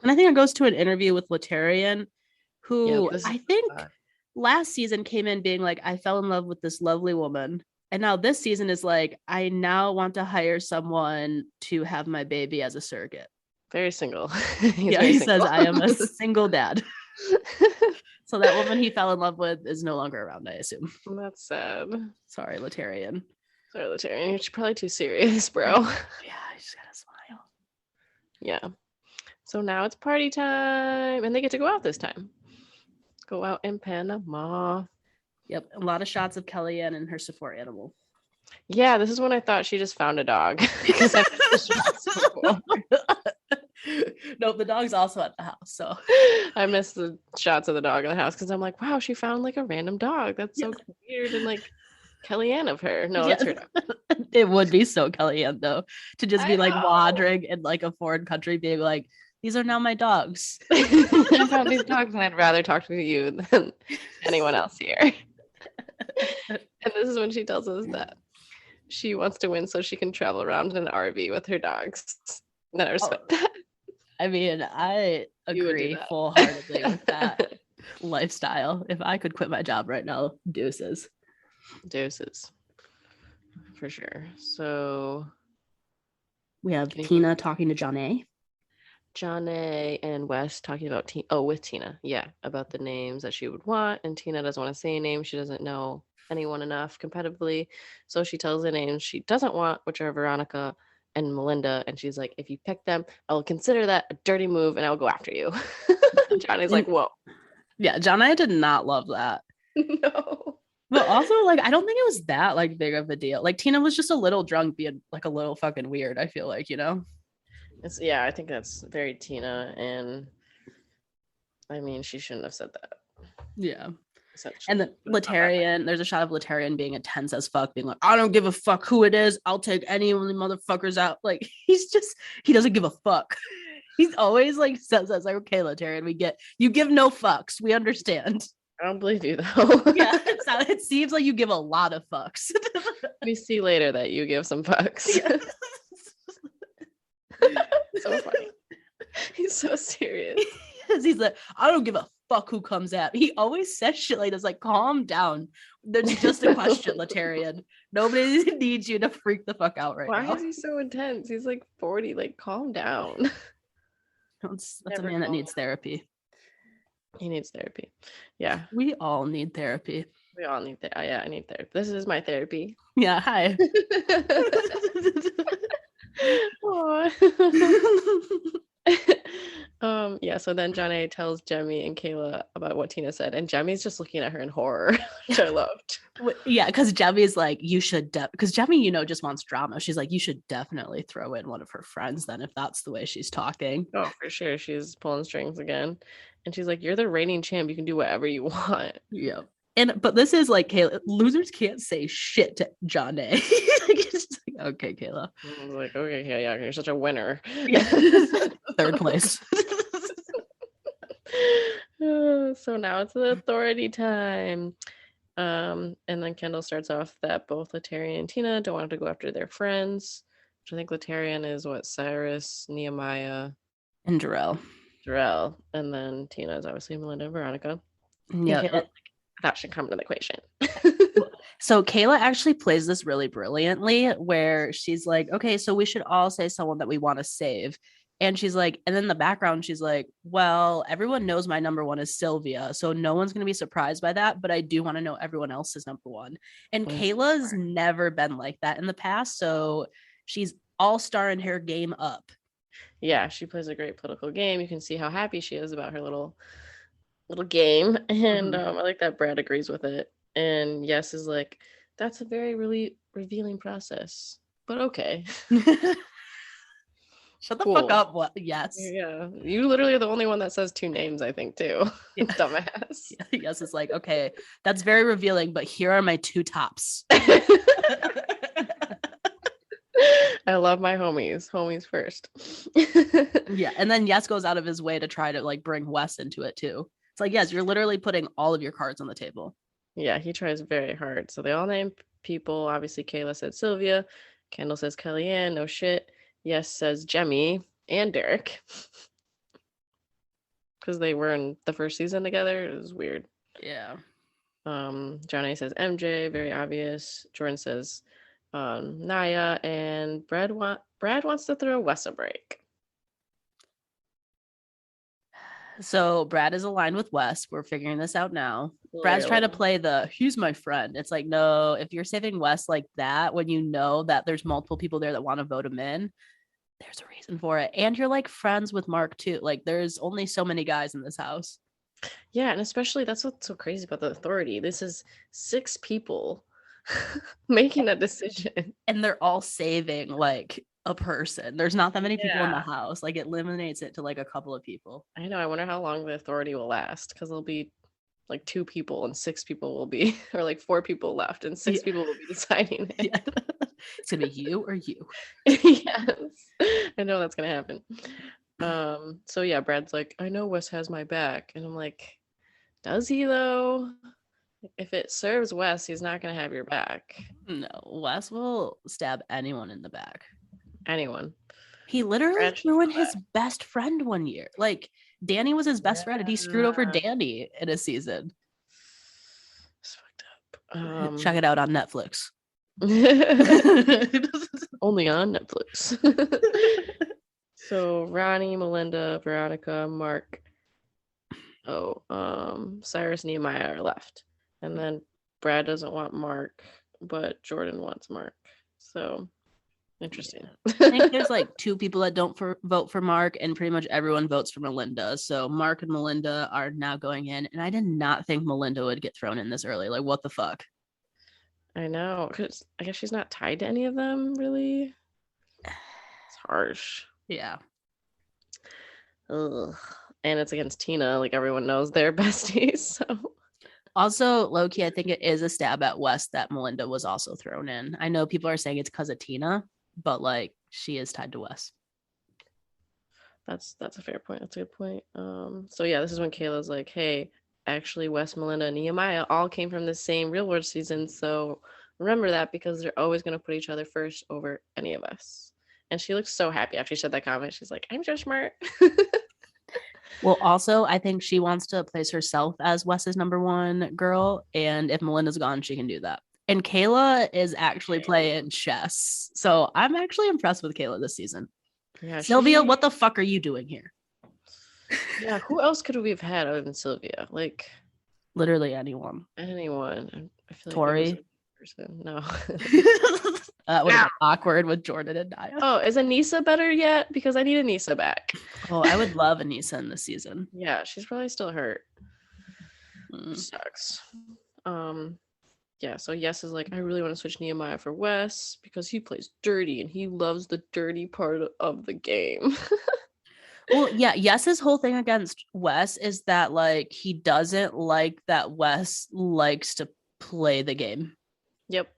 [SPEAKER 2] And I think it goes to an interview with Laterian,
[SPEAKER 1] Yeah,
[SPEAKER 2] who
[SPEAKER 1] this
[SPEAKER 2] I
[SPEAKER 1] is
[SPEAKER 2] think last season came in being like, I fell in love with this lovely woman. And now this season is like, I now want to hire someone to have my baby as a surrogate.
[SPEAKER 1] very single.
[SPEAKER 2] Yeah,
[SPEAKER 1] very
[SPEAKER 2] he
[SPEAKER 1] single.
[SPEAKER 2] says, I am a single dad. So that woman he fell in love with is no longer around, I assume.
[SPEAKER 1] That's sad.
[SPEAKER 2] Sorry, Laterian.
[SPEAKER 1] Sorry, Laterian. You're probably too serious, bro.
[SPEAKER 2] Yeah, I just gotta smile.
[SPEAKER 1] Yeah. So now it's party time, and they get to go out this time. Go out in Panama.
[SPEAKER 2] Yep, a lot of shots of Kellyanne and her support animal.
[SPEAKER 1] Yeah, this is when I thought she just found a dog because I missed the shots before.
[SPEAKER 2] Nope, the dog's also at the house. So
[SPEAKER 1] I missed the shots of the dog in the house because I'm like, wow, she found like a random dog. That's so weird and like Kellyanne of her. No, it's her dog.
[SPEAKER 2] It would be so Kellyanne though to just be
[SPEAKER 1] I
[SPEAKER 2] like
[SPEAKER 1] know.
[SPEAKER 2] wandering in like a foreign country, being like, "These are now my dogs."
[SPEAKER 1] I found these dogs, and I'd rather talk to you than anyone else here. And this is when she tells us that she wants to win so she can travel around in an RV with her dogs. And I respect that.
[SPEAKER 2] I mean, I agree full-heartedly with that lifestyle. If I could quit my job right now, deuces.
[SPEAKER 1] Deuces. For sure. So
[SPEAKER 2] we have Tina talking to Janae.
[SPEAKER 1] Janae and Wes talking about with Tina. Yeah, about the names that she would want. And Tina doesn't want to say a name. She doesn't know anyone enough competitively. So she tells the names she doesn't want, which are Veronica and Melinda. And she's like, if you pick them, I'll consider that a dirty move and I'll go after you. Johnny's like, whoa.
[SPEAKER 2] Yeah, Janae did not love that.
[SPEAKER 1] No.
[SPEAKER 2] But also, like, I don't think it was that like big of a deal. Like, Tina was just a little drunk, being like a little fucking weird, I feel like, you know?
[SPEAKER 1] Yeah, I think that's very Tina. And I mean, she shouldn't have said that.
[SPEAKER 2] Yeah. And then Laterian, there's a shot of Laterian being intense as fuck, being like, I don't give a fuck who it is. I'll take any of the motherfuckers out. Like, he doesn't give a fuck. He's always like says that, like, okay, Laterian, we get, you give no fucks. We understand.
[SPEAKER 1] I don't believe you though.
[SPEAKER 2] Yeah, it seems like you give a lot of fucks.
[SPEAKER 1] We see later that you give some fucks. Yeah. So funny. He's so serious.
[SPEAKER 2] He's like, I don't give a fuck who comes out. He always says shit like this, like, calm down. There's just a question, Laterian. Nobody needs you to freak the fuck out right now.
[SPEAKER 1] Why is he so intense? He's like 40. Like, calm down.
[SPEAKER 2] That's a man that needs therapy.
[SPEAKER 1] He needs therapy. Yeah.
[SPEAKER 2] We all need therapy.
[SPEAKER 1] We all need therapy. Yeah, I need therapy. This is my therapy.
[SPEAKER 2] Yeah, hi.
[SPEAKER 1] Yeah, so then Janae tells Jemmye and Kayla about what Tina said, and Jemmy's just looking at her in horror, which I loved.
[SPEAKER 2] Yeah, because Jemmy's like, you should, because Jemmye, you know, just wants drama. She's like, you should definitely throw in one of her friends then, if that's the way she's talking.
[SPEAKER 1] Oh, for sure. She's pulling strings again. And she's like, you're the reigning champ. You can do whatever you want.
[SPEAKER 2] Yeah. But this is like, Kayla, losers can't say shit to Janae. Like, okay, Kayla.
[SPEAKER 1] I was like, okay, yeah, you're such a winner.
[SPEAKER 2] Yeah. Third place.
[SPEAKER 1] So now it's the authority time. And then Kendall starts off that both Laterian and Tina don't want to go after their friends, which I think Laterian is what, Cyrus, Nehemiah,
[SPEAKER 2] and Jarrell.
[SPEAKER 1] And then Tina is obviously Melinda and Veronica.
[SPEAKER 2] Yeah.
[SPEAKER 1] That should come to the equation.
[SPEAKER 2] So Kayla actually plays this really brilliantly, where she's like, okay, so we should all say someone that we want to save. And she's like, and in the background, she's like, well, everyone knows my number one is Sylvia. So no one's going to be surprised by that. But I do want to know everyone else's number one. And
[SPEAKER 1] Mm,
[SPEAKER 2] Kayla's never been like that in the past. So she's all star in her game up.
[SPEAKER 1] yeah, she plays a great political game. You can see how happy she is about her little game, and
[SPEAKER 2] Mhm.
[SPEAKER 1] I like that Brad agrees with it. And Yes is like, that's a very really revealing process, but okay.
[SPEAKER 2] Shut the fuck
[SPEAKER 1] Cool.
[SPEAKER 2] up. What? Yes.
[SPEAKER 1] Yeah, you literally are the only one that says two names, I think, too.
[SPEAKER 2] Yeah.
[SPEAKER 1] Dumbass.
[SPEAKER 2] Yes. It's like, okay, that's very revealing, but here are my two tops.
[SPEAKER 1] I love my homies first.
[SPEAKER 2] Yeah. And then Yes goes out of his way to try to like bring Wes into it too. It's like, yes, you're literally putting all of your cards on the table.
[SPEAKER 1] Yeah, he tries very hard. So they all name people. Obviously, Kayla said Sylvia. Kendall says Kellyanne. No shit. Yes says Jemmy and Derek. Because they were in the first season together. It was weird.
[SPEAKER 2] Yeah.
[SPEAKER 1] Johnny says MJ, very obvious. Jordan says Naya, and Brad wants to throw Wes a break.
[SPEAKER 2] So Brad is aligned with Wes. We're figuring this out now. Brad's trying to
[SPEAKER 1] Clearly.
[SPEAKER 2] play the he's my friend. It's like, no, if you're saving Wes like that, when you know that there's multiple people there that want to vote him in, there's a reason for it. And you're like friends with Mark too. Like there's only so many guys in this house.
[SPEAKER 1] Yeah, and especially that's what's so crazy about the authority. This is 6 people making a decision.
[SPEAKER 2] And they're all saving like a person. There's not that many people in the
[SPEAKER 1] Yeah.
[SPEAKER 2] house. Like it eliminates it to like a couple of people.
[SPEAKER 1] I know. I wonder how long the authority will last because there'll be like 2 people and 6 people will be, or like 4 people left and six
[SPEAKER 2] Yeah.
[SPEAKER 1] people will be deciding it.
[SPEAKER 2] Yeah. It's gonna be you or you.
[SPEAKER 1] Yes. I know that's gonna happen. So yeah, Brad's like, I know Wes has my back. And I'm like, does he though? If it serves Wes, he's not gonna have your back.
[SPEAKER 2] No, Wes will stab anyone in the back.
[SPEAKER 1] Anyone.
[SPEAKER 2] He literally
[SPEAKER 1] Brad should
[SPEAKER 2] threw in
[SPEAKER 1] know
[SPEAKER 2] his best friend one year. Like Danny was his best friend, and he screwed over
[SPEAKER 1] that.
[SPEAKER 2] Danny in a season.
[SPEAKER 1] It's fucked up.
[SPEAKER 2] Check it out on Netflix.
[SPEAKER 1] Only on Netflix. So Ronnie, Melinda, Veronica, Mark, Cyrus, Nehemiah are left. And then Brad doesn't want Mark, but Jordan wants Mark. So interesting.
[SPEAKER 2] I think there's like 2 people that don't vote for Mark, and pretty much everyone votes for Melinda. So Mark and Melinda are now going in, and I did not think Melinda would get thrown in this early. Like, what the fuck?
[SPEAKER 1] I know, because I guess she's not tied to any of them, really. It's harsh.
[SPEAKER 2] Yeah.
[SPEAKER 1] Ugh. And it's against Tina. Like everyone knows they're besties. So
[SPEAKER 2] Also, low key, I think it is a stab at West that Melinda was also thrown in. I know people are saying it's because of Tina, but like she is tied to Wes.
[SPEAKER 1] that's a fair point. That's a good point. So yeah, this is when Kayla's like, hey, actually Wes, Melinda, and Nehemiah all came from the same real world season. So remember that because they're always gonna put each other first over any of us. And she looks so happy after she said that comment. She's like, I'm so smart.
[SPEAKER 2] Well, also, I think she wants to place herself as Wes's number one girl. And if Melinda's gone, she can do that. And Kayla is actually playing chess. So I'm actually impressed with Kayla this season.
[SPEAKER 1] Yeah,
[SPEAKER 2] Sylvia, what the fuck are you doing here?
[SPEAKER 1] Yeah, who else could we have had other than Sylvia? Like
[SPEAKER 2] Literally anyone.
[SPEAKER 1] anyone. I feel like there was
[SPEAKER 2] Tori.
[SPEAKER 1] a person. No.
[SPEAKER 2] That would have been awkward with Jordan and Naya.
[SPEAKER 1] Oh, is Anissa better yet? Because I need Anissa back.
[SPEAKER 2] Oh, I would love Anissa in this season.
[SPEAKER 1] Yeah, she's probably still hurt. Sucks. Yeah, so Yes is like, I really want to switch Nehemiah for Wes because he plays dirty and he loves the dirty part of the game.
[SPEAKER 2] Well, yeah, Yes's whole thing against Wes is that like he doesn't like that Wes likes to play the game.
[SPEAKER 1] Yep.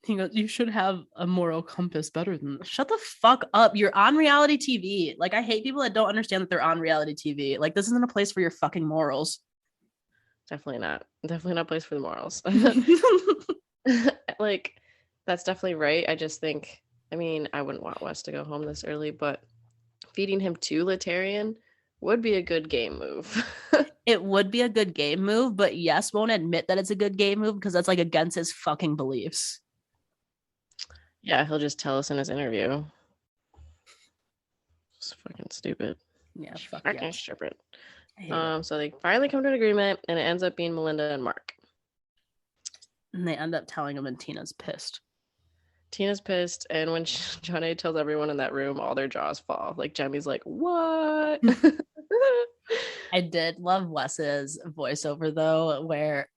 [SPEAKER 2] He goes, you should have a moral compass better than this. Shut the fuck up. You're on reality TV. Like, I hate people that don't understand that they're on reality TV. Like, this isn't a place for your fucking morals.
[SPEAKER 1] Definitely not. Definitely not a place for the morals. Like, that's definitely right. I just think, I mean, I wouldn't want Wes to go home this early, but feeding him to Latarian would be a good game move.
[SPEAKER 2] It would be a good game move, but Yes won't admit that it's a good game move because that's like against his fucking beliefs.
[SPEAKER 1] Yeah, he'll just tell us in his interview. It's fucking stupid.
[SPEAKER 2] Yeah, fuck
[SPEAKER 1] Fucking
[SPEAKER 2] yes.
[SPEAKER 1] stupid.
[SPEAKER 2] I hate it.
[SPEAKER 1] So they finally come to an agreement, and it ends up being Melinda and Mark.
[SPEAKER 2] And they end up telling him, and Tina's pissed.
[SPEAKER 1] Tina's pissed, and when John A tells everyone in that room, all their jaws fall. Like Jemmy's like, "What?"
[SPEAKER 2] I did love Wes's voiceover though, where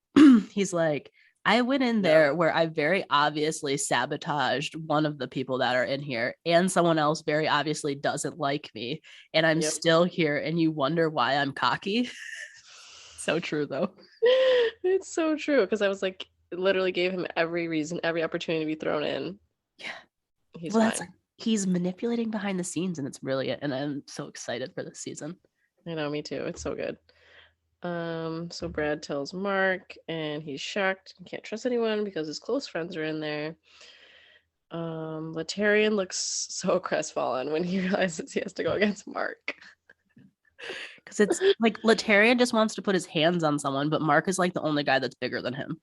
[SPEAKER 2] he's like, I went in there where I very obviously sabotaged one of the people that are in here, and someone else very obviously doesn't like me, and I'm
[SPEAKER 1] Yep.
[SPEAKER 2] still here, and you wonder why I'm cocky. So true though.
[SPEAKER 1] It's so true because I was like, literally gave him every reason, every opportunity to be thrown in.
[SPEAKER 2] Yeah.
[SPEAKER 1] He's
[SPEAKER 2] Well, that's
[SPEAKER 1] fine.
[SPEAKER 2] he's manipulating behind the scenes, and it's brilliant, and I'm so excited for this season.
[SPEAKER 1] I know, me too. It's so good. So Brad tells Mark, and he's shocked. He can't trust anyone because his close friends are in there. Latarian looks so crestfallen when he realizes he has to go against Mark.
[SPEAKER 2] Because it's like Latarian just wants to put his hands on someone, but Mark is like the only guy that's bigger than him.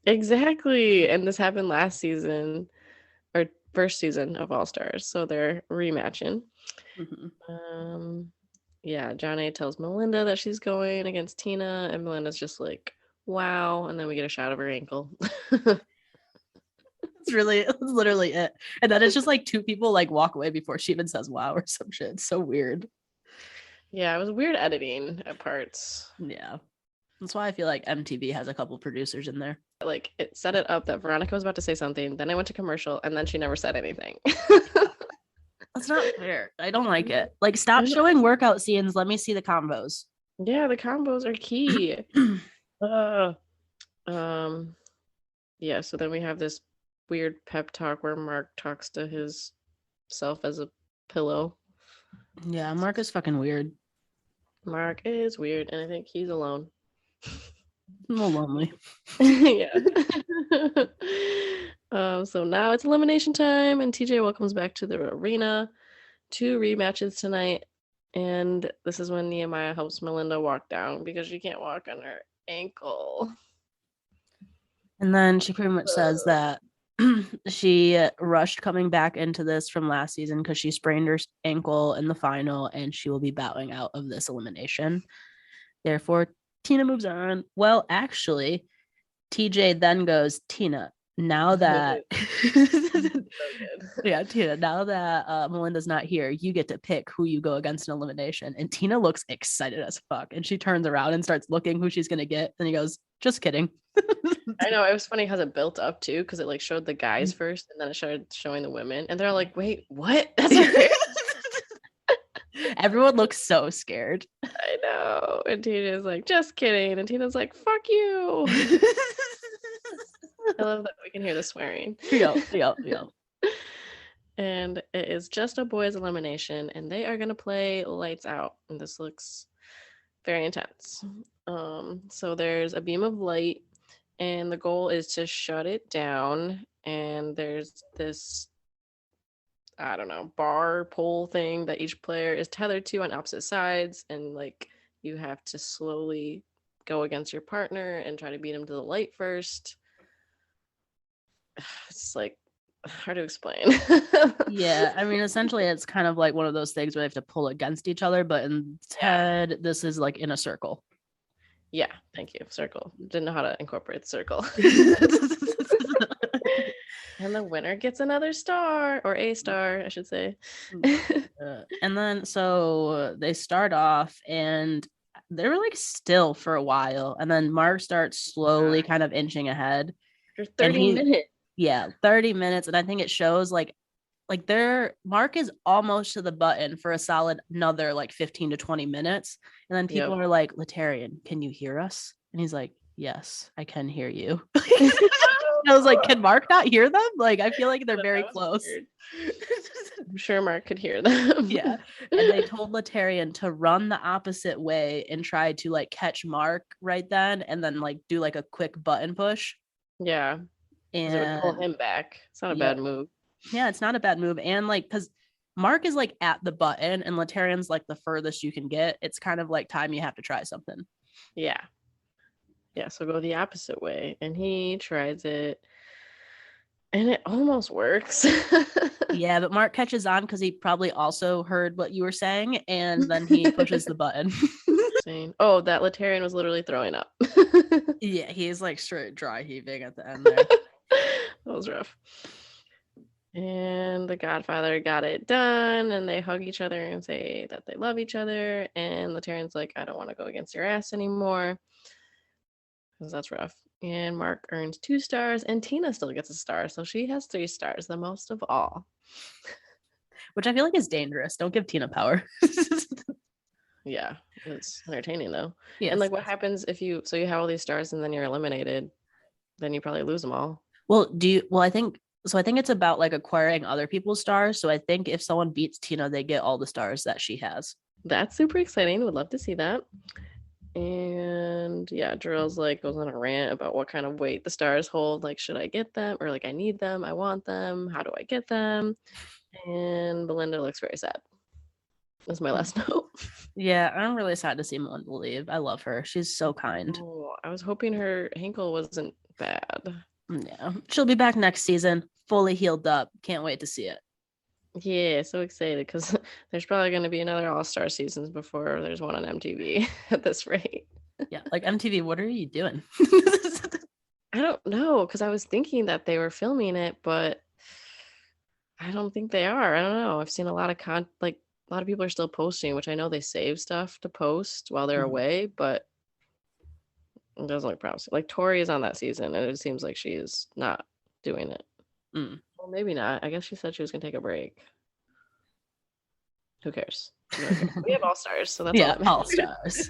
[SPEAKER 1] Exactly. And this happened last season, or first season of All Stars. So they're rematching.
[SPEAKER 2] Mm-hmm.
[SPEAKER 1] Yeah, John A tells Melinda that she's going against Tina, and Melinda's just like, wow. And then we get a shot of her ankle.
[SPEAKER 2] It's literally it. And then it's just like two people like walk away before she even says wow or some shit. It's so weird.
[SPEAKER 1] Yeah, it was weird editing at parts.
[SPEAKER 2] Yeah. That's why I feel like MTV has a couple producers in there.
[SPEAKER 1] Like it set it up that Veronica was about to say something, then I went to commercial, and then she never said anything.
[SPEAKER 2] That's not fair. I don't like it. Like, stop showing workout scenes. Let me see the combos.
[SPEAKER 1] Yeah, the combos are key. Yeah, so then we have this weird pep talk where Mark talks to his self as a pillow.
[SPEAKER 2] Yeah, Mark is fucking weird.
[SPEAKER 1] Mark is weird, and I think he's alone.
[SPEAKER 2] I'm a little lonely.
[SPEAKER 1] Yeah. So now it's elimination time, and TJ welcomes back to the arena. 2 rematches tonight, and this is when Nehemiah helps Melinda walk down because she can't walk on her ankle.
[SPEAKER 2] And then she pretty much says that she rushed coming back into this from last season because she sprained her ankle in the final, and she will be bowing out of this elimination. Therefore, Tina moves on. Well, actually, TJ then goes, Tina, now that yeah, Tina, now that Melinda's not here, you get to pick who you go against in elimination. And Tina looks excited as fuck. And she turns around and starts looking who she's gonna get. And he goes, just kidding.
[SPEAKER 1] I know, it was funny because it built up too, because it like showed the guys first and then it started showing the women, and they're like, wait, what? That's not fair.
[SPEAKER 2] Everyone looks so scared.
[SPEAKER 1] I know. And Tina's like, just kidding. And Tina's like, fuck you. I love that we can hear the swearing.
[SPEAKER 2] Yo.
[SPEAKER 1] And it is just a boys' elimination, and they are gonna play lights out. And this looks very intense. So there's a beam of light, and the goal is to shut it down. And there's this, I don't know, bar pole thing that each player is tethered to on opposite sides, and like you have to slowly go against your partner and try to beat him to the light first. It's like hard to explain.
[SPEAKER 2] Yeah, I mean, essentially, it's kind of like one of those things where they have to pull against each other, but instead, this is like in a circle.
[SPEAKER 1] Yeah, thank you. Circle. Didn't know how to incorporate the circle. And the winner gets another star, or a star, I should say.
[SPEAKER 2] And then so they start off and they were like still for a while, and then Mark starts slowly kind of inching ahead.
[SPEAKER 1] After
[SPEAKER 2] And
[SPEAKER 1] 30 minutes.
[SPEAKER 2] yeah, 30 minutes, and I think it shows like their Mark is almost to the button for a solid another like 15 to 20 minutes, and then people are like, Latarian, can you hear us? And he's like, yes, I can hear you. I was like, can Mark not hear them? Like, I feel like they're very close.
[SPEAKER 1] I'm sure Mark could hear them.
[SPEAKER 2] Yeah. And they told Latarian to run the opposite way and try to like catch Mark right then, and then like do like a quick button push.
[SPEAKER 1] Yeah. Because it would pull him back. It's not a bad move.
[SPEAKER 2] Yeah, it's not a bad move. And like, because Mark is like at the button and Latarian's like the furthest you can get. It's kind of like time you have to try something.
[SPEAKER 1] Yeah. Yeah, so go the opposite way. And he tries it. And it almost works.
[SPEAKER 2] Yeah, but Mark catches on because he probably also heard what you were saying, and then he pushes the button.
[SPEAKER 1] Oh, that Laterian was literally throwing up.
[SPEAKER 2] Yeah, he's like straight dry heaving at the end there.
[SPEAKER 1] That was rough. And the Godfather got it done, and they hug each other and say that they love each other. And Laterian's like, I don't want to go against your ass anymore. Because that's rough. And Mark earns 2 stars, and Tina still gets a star. So she has 3 stars, the most of all.
[SPEAKER 2] Which I feel like is dangerous. Don't give Tina power.
[SPEAKER 1] Yeah, it's entertaining though.
[SPEAKER 2] Yes.
[SPEAKER 1] And like, what happens if you have all these stars and then you're eliminated? Then you probably lose them all.
[SPEAKER 2] Well, I think it's about like acquiring other people's stars. So I think if someone beats Tina, they get all the stars that she has.
[SPEAKER 1] That's super exciting. Would love to see that. And yeah, Jarrell's like goes on a rant about what kind of weight the stars hold. Like, should I get them? Or like, I need them. I want them. How do I get them? And Belinda looks very sad. That's my last note.
[SPEAKER 2] Yeah, I'm really sad to see Melinda leave. I love her. She's so kind.
[SPEAKER 1] Oh, I was hoping her ankle wasn't bad.
[SPEAKER 2] Yeah, she'll be back next season, fully healed up. Can't wait to see it.
[SPEAKER 1] Yeah, so excited because there's probably going to be another All-Star seasons before there's one on MTV at this rate.
[SPEAKER 2] Yeah, like MTV, what are you doing?
[SPEAKER 1] I don't know, because I was thinking that they were filming it, but I don't think they are. I don't know. I've seen a lot of a lot of people are still posting, which I know they save stuff to post while they're away, but it doesn't look promising. Like Tori is on that season, and it seems like she is not doing it. Well, maybe not. I guess she said she was gonna take a break. Who cares? We have all stars, so that's all
[SPEAKER 2] stars.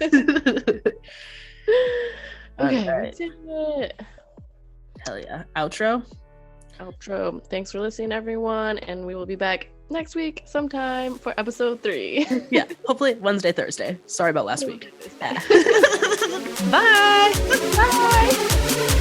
[SPEAKER 1] Okay,
[SPEAKER 2] right.
[SPEAKER 1] we did it.
[SPEAKER 2] Hell yeah. Outro.
[SPEAKER 1] Thanks for listening, everyone, and we will be back next week sometime for episode 3.
[SPEAKER 2] Yeah, hopefully Wednesday, Thursday. Sorry about last week.
[SPEAKER 1] Bye. Bye.